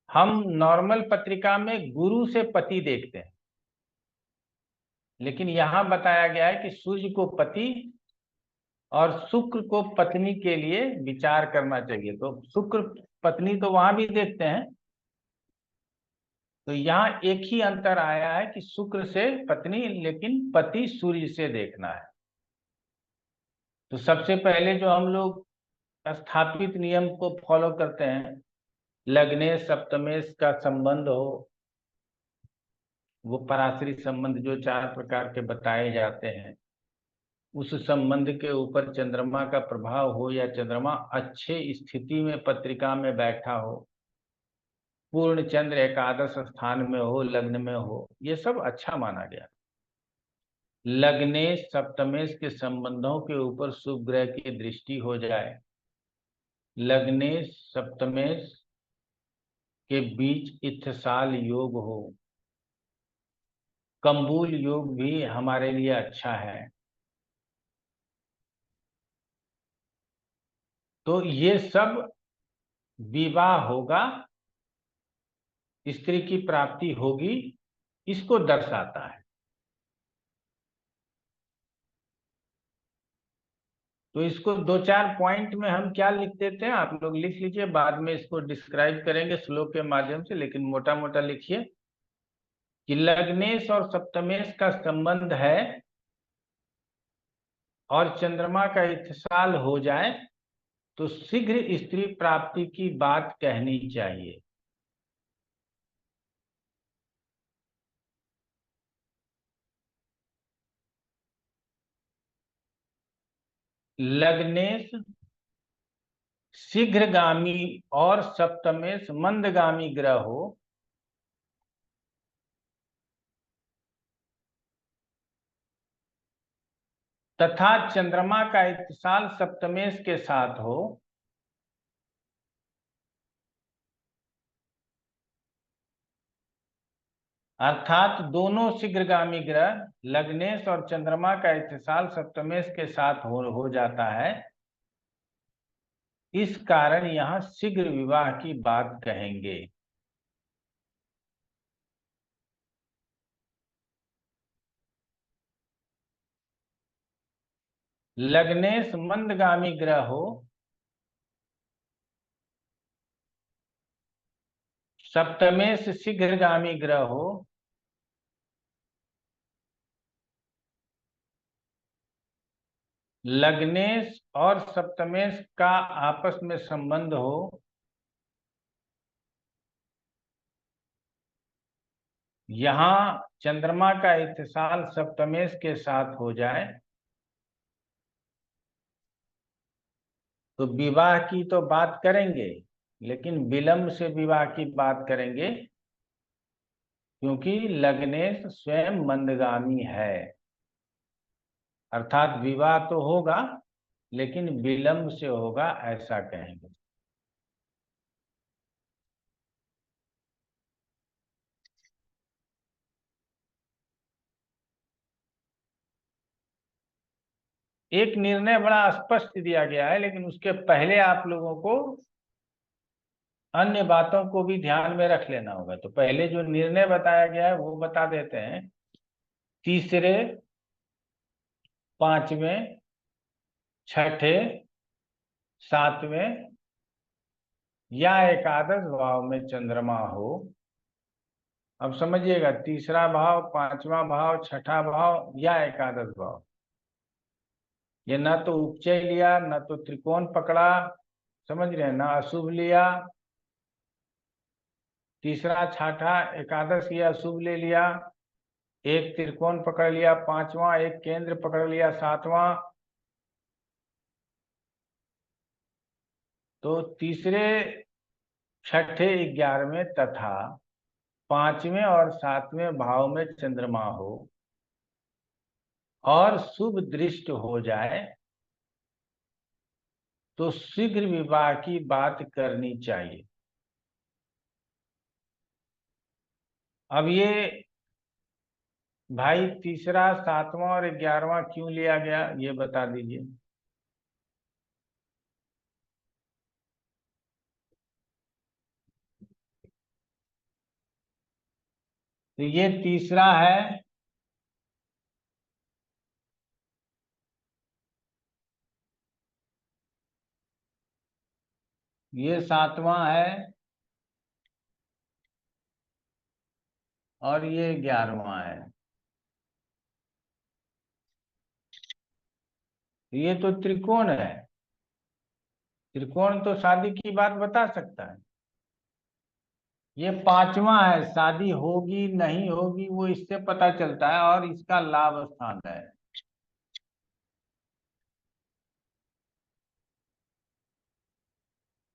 हम नॉर्मल पत्रिका में गुरु से पति देखते हैं, लेकिन यहां बताया गया है कि सूर्य को पति और शुक्र को पत्नी के लिए विचार करना चाहिए। तो शुक्र पत्नी तो वहां भी देखते हैं, तो यहाँ एक ही अंतर आया है कि शुक्र से पत्नी, लेकिन पति सूर्य से देखना है। तो सबसे पहले जो हम लोग स्थापित नियम को फॉलो करते हैं, लग्नेश सप्तमेश का संबंध हो, वो पराश्री संबंध जो 4 प्रकार के बताए जाते हैं, उस संबंध के ऊपर चंद्रमा का प्रभाव हो, या चंद्रमा अच्छे स्थिति में पत्रिका में बैठा हो, पूर्ण चंद्र एकादश स्थान में हो, लग्न में हो, ये सब अच्छा माना गया। लग्नेश सप्तमेश के संबंधों के ऊपर शुभ ग्रह की दृष्टि हो जाए, लग्नेश सप्तमेश के बीच इत्थसाल योग हो, कंबूल योग भी हमारे लिए अच्छा है। तो ये सब विवाह होगा, स्त्री की प्राप्ति होगी, इसको दर्शाता है। तो इसको 2-4 पॉइंट में हम क्या लिख देते हैं, आप लोग लिख लीजिए, बाद में इसको डिस्क्राइब करेंगे श्लोक के माध्यम से, लेकिन मोटा मोटा लिखिए कि लग्नेश और सप्तमेश का संबंध है और चंद्रमा का इत्तिसाल हो जाए तो शीघ्र स्त्री प्राप्ति की बात कहनी चाहिए। लग्नेश शीघ्रगामी और सप्तमेश मंदगामी ग्रह हो तथा चंद्रमा का इत्तिसाल सप्तमेश के साथ हो, अर्थात दोनों शीघ्रगामी ग्रह लग्नेश और चंद्रमा का इत्तिसाल सप्तमेश के साथ हो जाता है, इस कारण यहाँ शीघ्र विवाह की बात कहेंगे। लग्नेश मंदगामी ग्रह हो, सप्तमेश शीघ्रगामी ग्रह हो, लग्नेश और सप्तमेश का आपस में संबंध हो, यहाँ चंद्रमा का इत्तिसाल सप्तमेश के साथ हो जाए तो विवाह की तो बात करेंगे, लेकिन विलंब से विवाह की बात करेंगे, क्योंकि लग्नेश स्वयं मंदगामी है। अर्थात विवाह तो होगा लेकिन विलंब से होगा, ऐसा कहेंगे। एक निर्णय बड़ा स्पष्ट दिया गया है, लेकिन उसके पहले आप लोगों को अन्य बातों को भी ध्यान में रख लेना होगा। तो पहले जो निर्णय बताया गया है वो बता देते हैं। तीसरे, पांचवें, छठे, सातवें या एकादश भाव में चंद्रमा हो। अब समझिएगा, तीसरा भाव, पांचवा भाव, छठा भाव या एकादश भाव, ये ना तो उपचय लिया, ना तो त्रिकोण पकड़ा, समझ रहे हैं ना, अशुभ लिया। तीसरा, छठा, एकादश ये अशुभ ले लिया, एक त्रिकोण पकड़ लिया पांचवा, एक केंद्र पकड़ लिया सातवां। तो तीसरे, छठे, 11वें तथा पांचवें और सातवें भाव में चंद्रमा हो और शुभ दृष्ट हो जाए तो शीघ्र विवाह की बात करनी चाहिए। अब ये भाई तीसरा, सातवां और 11वां क्यों लिया गया, ये बता दीजिए। तो ये तीसरा है, ये सातवां है और ये 11वां है। ये तो त्रिकोण है, त्रिकोण तो शादी की बात बता सकता है। ये पांचवा है, शादी होगी नहीं होगी वो इससे पता चलता है और इसका लाभ स्थान है।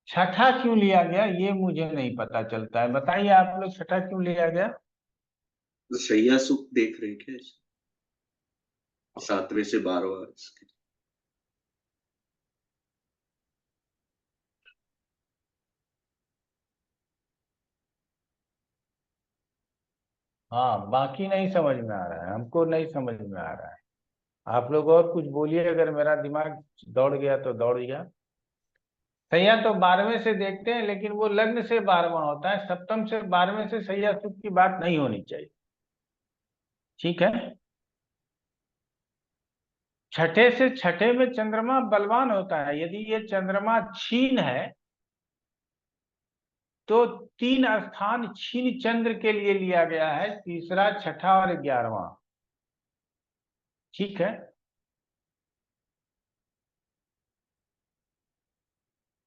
छठा क्यों लिया गया ये मुझे नहीं पता चलता है, बताइए आप लोग, छठा क्यों लिया गया। तो शैया सुख देख रहे हैं क्या, 7वें से 12वां इसके? हाँ, बाकी नहीं समझ में आ रहा है, हमको नहीं समझ में आ रहा है। आप लोग और कुछ बोलिए, अगर मेरा दिमाग दौड़ गया तो दौड़ गया। सैया तो 12वें से देखते हैं, लेकिन वो लग्न से 12वां होता है, सप्तम से 12वें से सैया सुख की बात नहीं होनी चाहिए। ठीक है। छठे से छठे में चंद्रमा बलवान होता है। यदि ये चंद्रमा क्षीण है तो 3 स्थान क्षीण चंद्र के लिए लिया गया है, तीसरा, छठा और 11वां। ठीक है।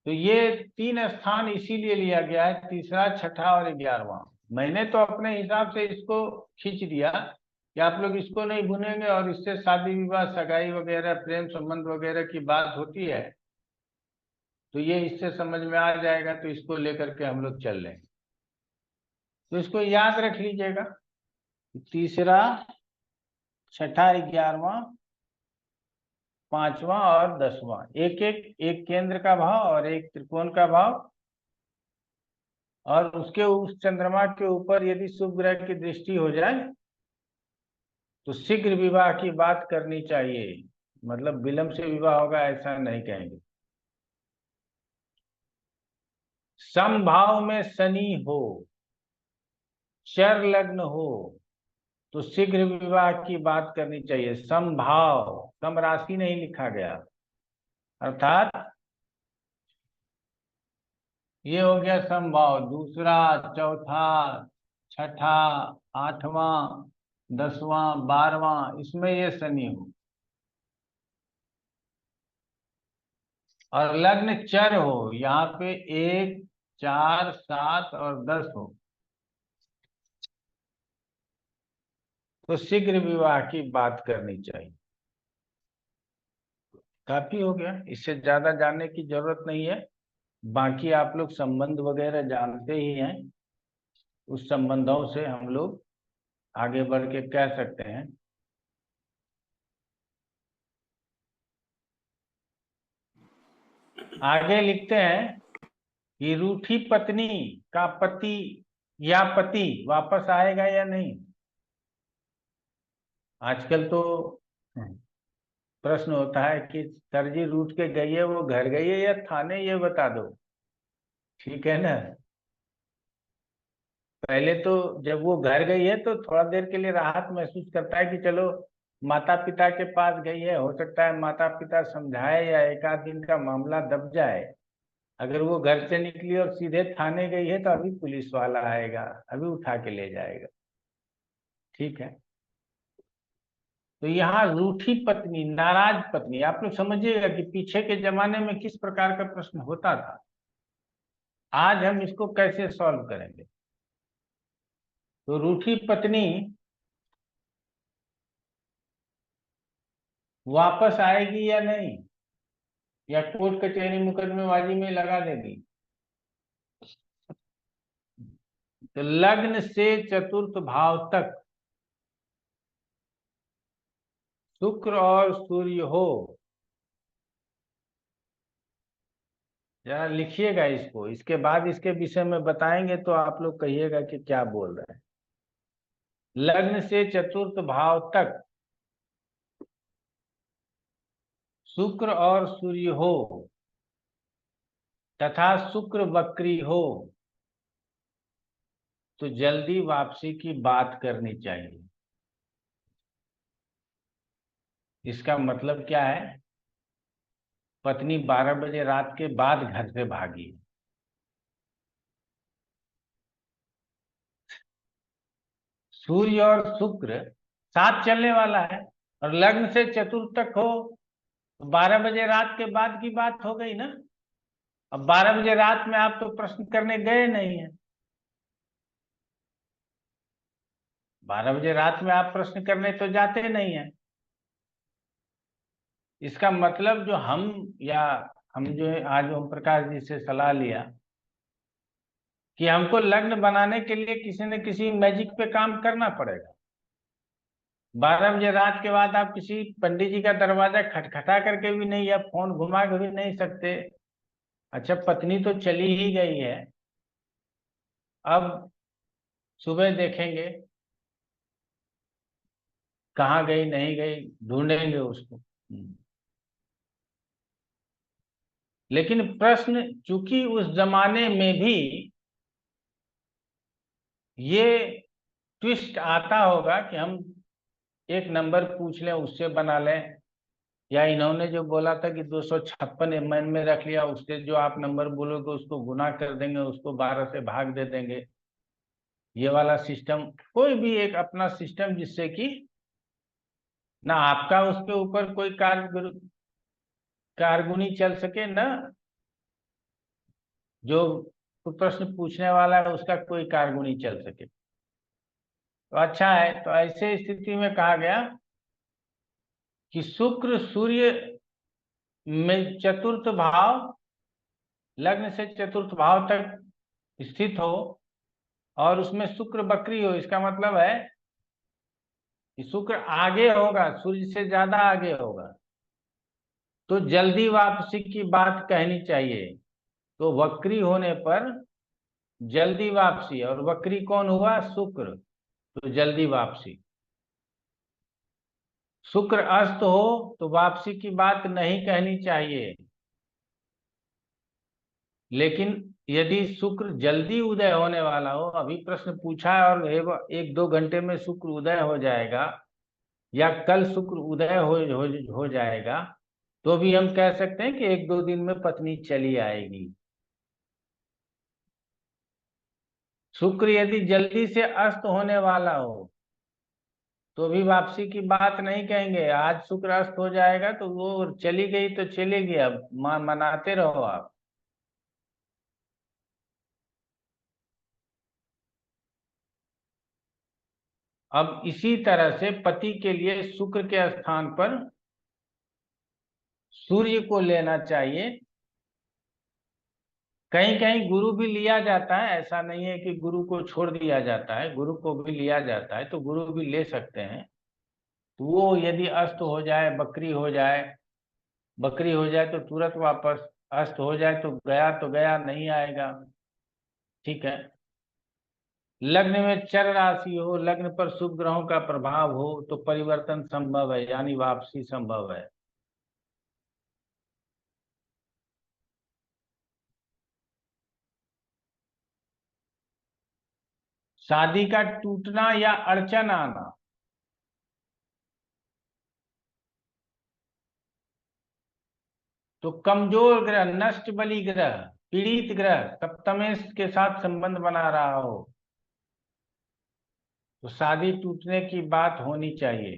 तो ये 3 स्थान इसीलिए लिया गया है, तीसरा, छठा और 11वां। मैंने तो अपने हिसाब से इसको खींच दिया कि आप लोग इसको नहीं भूलेंगे, और इससे शादी विवाह, सगाई वगैरह, प्रेम संबंध वगैरह की बात होती है, तो ये इससे समझ में आ जाएगा, तो इसको लेकर के हम लोग चल लेंगे। तो इसको याद रख लीजिएगा, तीसरा, छठा, 11वां, 5वां और 10वां, एक केंद्र का भाव और एक त्रिकोण का भाव, और उसके उस चंद्रमा के ऊपर यदि शुभ ग्रह की दृष्टि हो जाए तो शीघ्र विवाह की बात करनी चाहिए। मतलब विलंब से विवाह होगा ऐसा नहीं कहेंगे। समभाव में शनि हो, चर लग्न हो, तो शीघ्र विवाह की बात करनी चाहिए। समभाव, सम राशि नहीं लिखा गया, अर्थात ये हो गया समभाव, दूसरा, चौथा, छठा, 8वां, 10वां, 12वां, इसमें ये शनि हो, और लग्न चर हो, यहाँ पे 1, 4, 7 और 10 हो, तो शीघ्र विवाह की बात करनी चाहिए। काफी हो गया, इससे ज्यादा जानने की जरूरत नहीं है। बाकी आप लोग संबंध वगैरह जानते ही हैं, उस संबंधों से हम लोग आगे बढ़ के कह सकते हैं। आगे लिखते हैं कि रूठी पत्नी का पति या पति वापस आएगा या नहीं। आजकल तो प्रश्न होता है कि सर जी रूठ के गई है, वो घर गई है या थाने, ये बता दो। ठीक है ना। पहले तो जब वो घर गई है तो थोड़ा देर के लिए राहत महसूस करता है कि चलो माता पिता के पास गई है, हो सकता है माता पिता समझाए या एक आध दिन का मामला दब जाए। अगर वो घर से निकली और सीधे थाने गई है तो अभी पुलिस वाला आएगा, अभी उठा के ले जाएगा। ठीक है। तो यहाँ रूठी पत्नी, नाराज पत्नी, आप लोग समझिएगा कि पीछे के जमाने में किस प्रकार का प्रश्न होता था। आज हम इसको कैसे सॉल्व करेंगे। तो रूठी पत्नी वापस आएगी या नहीं, या कोर्ट कचहरी मुकदमेबाजी में लगा देगी। तो लग्न से चतुर्थ भाव तक शुक्र और सूर्य हो, जरा लिखिएगा इसको, इसके बाद इसके विषय में बताएंगे तो आप लोग कहिएगा कि क्या बोल रहे हैं। लग्न से चतुर्थ भाव तक शुक्र और सूर्य हो तथा शुक्र वक्री हो तो जल्दी वापसी की बात करनी चाहिए। इसका मतलब क्या है, पत्नी 12 बजे रात के बाद घर से भागी, सूर्य और शुक्र साथ चलने वाला है, और लग्न से चतुर्थ तक हो तो 12 बजे रात के बाद की बात हो गई ना। अब 12 बजे रात में आप तो प्रश्न करने गए नहीं है, 12 बजे रात में आप प्रश्न करने तो जाते नहीं है। इसका मतलब जो हम, या हम जो है आज ओम प्रकाश जी से सलाह लिया कि हमको लग्न बनाने के लिए किसी न किसी मैजिक पे काम करना पड़ेगा। 12 बजे रात के बाद आप किसी पंडित जी का दरवाजा खटखटा करके भी नहीं, या फोन घुमा के भी नहीं सकते। अच्छा, पत्नी तो चली ही गई है, अब सुबह देखेंगे कहाँ गई नहीं गई, ढूंढेंगे उसको। लेकिन प्रश्न चूंकि उस जमाने में भी ये ट्विस्ट आता होगा कि हम एक नंबर पूछ लें उससे बना लें, या इन्होंने जो बोला था कि 256 मन में रख लिया, उससे जो आप नंबर बोलोगे उसको गुना कर देंगे, उसको 12 से भाग दे देंगे। ये वाला सिस्टम, कोई भी एक अपना सिस्टम जिससे कि ना आपका उसके ऊपर कोई कारगुनी चल सके, ना जो प्रश्न पूछने वाला है उसका कोई कारगुनी चल सके। तो अच्छा है। तो ऐसे स्थिति में कहा गया कि शुक्र सूर्य में चतुर्थ भाव, लग्न से चतुर्थ भाव तक स्थित हो और उसमें शुक्र वक्री हो। इसका मतलब है कि शुक्र आगे होगा, सूर्य से ज्यादा आगे होगा, तो जल्दी वापसी की बात कहनी चाहिए। तो वक्री होने पर जल्दी वापसी, और वक्री कौन हुआ? शुक्र, तो जल्दी वापसी। शुक्र अस्त हो तो वापसी की बात नहीं कहनी चाहिए, लेकिन यदि शुक्र जल्दी उदय होने वाला हो, अभी प्रश्न पूछा है और 1-2 घंटे में शुक्र उदय हो जाएगा, या कल शुक्र उदय हो जाएगा, तो भी हम कह सकते हैं कि 1-2 दिन में पत्नी चली आएगी। शुक्र यदि जल्दी से अस्त होने वाला हो तो भी वापसी की बात नहीं कहेंगे। आज शुक्र अस्त हो जाएगा तो वो चली गई तो चलेगी, अब मनाते रहो आप। अब इसी तरह से पति के लिए शुक्र के स्थान पर सूर्य को लेना चाहिए। कहीं कहीं गुरु भी लिया जाता है, ऐसा नहीं है कि गुरु को छोड़ दिया जाता है, गुरु को भी लिया जाता है, तो गुरु भी ले सकते हैं। तो वो यदि अस्त हो जाए, बकरी हो जाए, बकरी हो जाए तो तुरंत वापस, अस्त हो जाए तो गया, नहीं आएगा। ठीक है। लग्न में चर राशि हो, लग्न पर शुभ ग्रहों का प्रभाव हो तो परिवर्तन संभव है, यानी वापसी संभव है। शादी का टूटना या अड़चन आना, तो कमजोर ग्रह, नष्ट बलि ग्रह, पीड़ित ग्रह सप्तमेश के साथ संबंध बना रहा हो तो शादी टूटने की बात होनी चाहिए।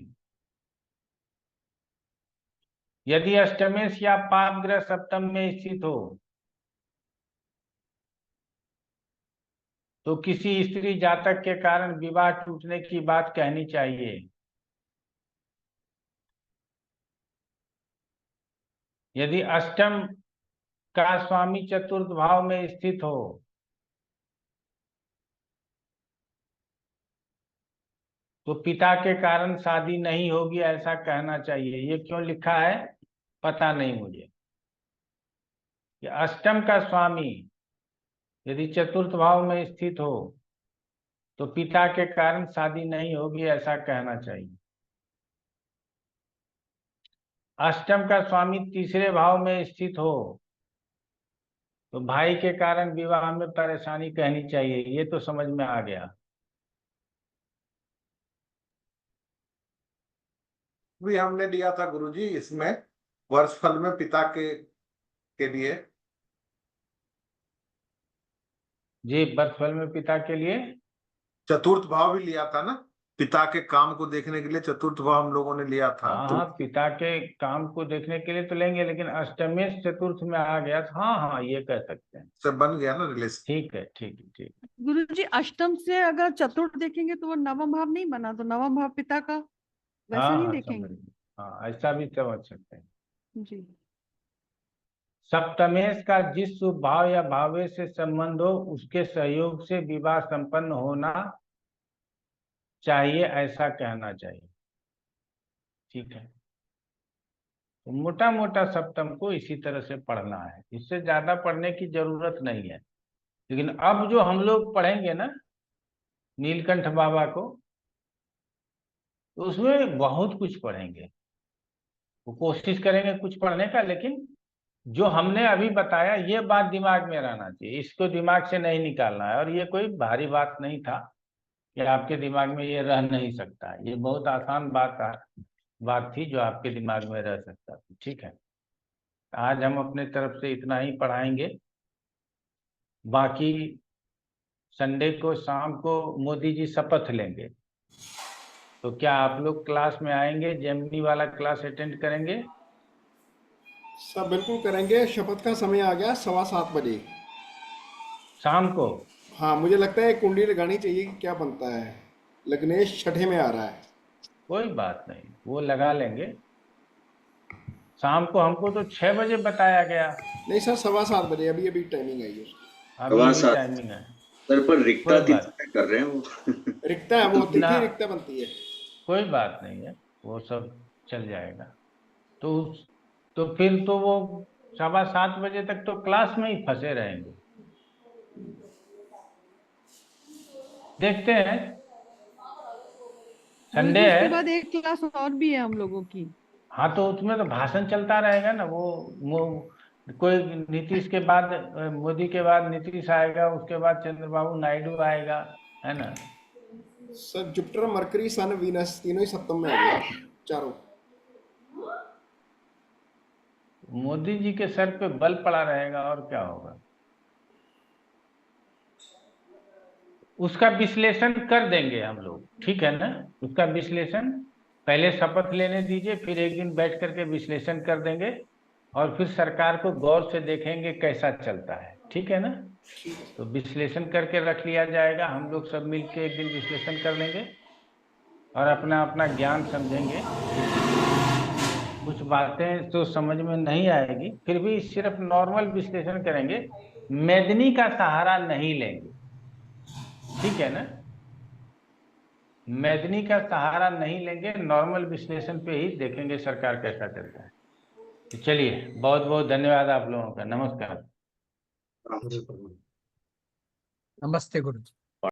यदि अष्टमेश या पाप ग्रह सप्तम में स्थित हो तो किसी स्त्री जातक के कारण विवाह टूटने की बात कहनी चाहिए। यदि अष्टम का स्वामी चतुर्थ भाव में स्थित हो तो पिता के कारण शादी नहीं होगी, ऐसा कहना चाहिए। ये क्यों लिखा है पता नहीं मुझे। कि अष्टम का स्वामी यदि चतुर्थ भाव में स्थित हो तो पिता के कारण शादी नहीं होगी, ऐसा कहना चाहिए। अष्टम का स्वामी तीसरे भाव में स्थित हो तो भाई के कारण विवाह में परेशानी कहनी चाहिए। ये तो समझ में आ गया। भी हमने लिया था गुरुजी इसमें वर्षफल में पिता के लिए। जी, वर्षफल में पिता के लिए चतुर्थ भाव भी लिया था ना, पिता के काम को देखने के लिए चतुर्थ भाव हम लोगों ने लिया था। हाँ तो हाँ, पिता के काम को देखने के लिए तो लेंगे, लेकिन अष्टमेश चतुर्थ में आ गया था। हाँ हाँ, ये कह सकते हैं। सब बन गया ना रिलेशन। ठीक है, ठीक है, ठीक है। गुरुजी अष्टम से अगर चतुर्थ देखेंगे तो वो नवम भाव नहीं बना, तो नवम भाव पिता का वैसा हाँ नहीं हाँ, देखेंगे। समझ गए। हाँ, ऐसा भी समझ सकते हैं। जी। सप्तमेश का जिस शुभ भाव या भावे से संबंध हो उसके सहयोग से विवाह संपन्न होना चाहिए, ऐसा कहना चाहिए। ठीक है। तो मोटा मोटा सप्तम को इसी तरह से पढ़ना है, इससे ज्यादा पढ़ने की जरूरत नहीं है। लेकिन अब जो हम लोग पढ़ेंगे ना नीलकंठ बाबा को, तो उसमें बहुत कुछ पढ़ेंगे। वो कोशिश करेंगे कुछ पढ़ने का, लेकिन जो हमने अभी बताया ये बात दिमाग में रहना चाहिए, इसको दिमाग से नहीं निकालना है। और ये कोई भारी बात नहीं था कि आपके दिमाग में ये रह नहीं सकता, ये बहुत आसान बात थी जो आपके दिमाग में रह सकता था। ठीक है, आज हम अपने तरफ से इतना ही पढ़ाएंगे। बाकी संडे को शाम को मोदी जी शपथ लेंगे, तो क्या आप लोग क्लास में आएंगे? जेमिनी वाला क्लास अटेंड करेंगे? सब बिल्कुल करेंगे। शपथ का समय आ गया 7:15 बजे। शाम को? हाँ, मुझे लगता है कुंडली लगानी चाहिए कि क्या बनता है। लग्नेश छठे में आ रहा है। कोई बात नहीं, वो लगा लेंगे। शाम को हमको तो 6 बजे बताया गया। नहीं सर, 7:15 बजे अभी टाइमिंग आई है उसकी। अभी सवा अभी सात। टाइमिंग है। सर पर रिक्ता कोई बात तिथि कर रहे हैं वो। रिक्ता है, वो इतना- तिथि रिक्ता बनती है। कोई बात नहीं है, वो सब चल जाएगा। तो फिर तो वो 7:15 बजे तक तो क्लास में ही फंसे रहेंगे। देखते हैं, संडे गुरुजी उसके है। बाद एक क्लास और भी है हम लोगों की। हाँ, तो उसमें तो भाषण चलता रहेगा ना। वो कोई नीतीश के बाद, मोदी के बाद नीतीश आएगा, उसके बाद चंद्रबाबू नायडू आएगा, है ना। सर जुपिटर, मरकरी, सन, वीनस तीनों ही सप्तम में आ गए, चारों। मोदी जी के सर पे बल पड़ा रहेगा, और क्या होगा। उसका विश्लेषण कर देंगे हम लोग, ठीक है ना। उसका विश्लेषण पहले शपथ लेने दीजिए, फिर एक दिन बैठ करके विश्लेषण कर देंगे, और फिर सरकार को गौर से देखेंगे कैसा चलता है, ठीक है ना। तो विश्लेषण करके रख लिया जाएगा, हम लोग सब मिलके एक दिन विश्लेषण कर लेंगे और अपना अपना ज्ञान समझेंगे। कुछ बातें तो समझ में नहीं आएगी, फिर भी सिर्फ नॉर्मल विश्लेषण करेंगे, मेदनी का सहारा नहीं लेंगे, ठीक है ना। मेदनी का सहारा नहीं लेंगे, नॉर्मल विश्लेषण पे ही देखेंगे सरकार कैसा चलता है। तो चलिए, बहुत बहुत धन्यवाद आप लोगों का। नमस्कार। नमस्ते गुरु जी।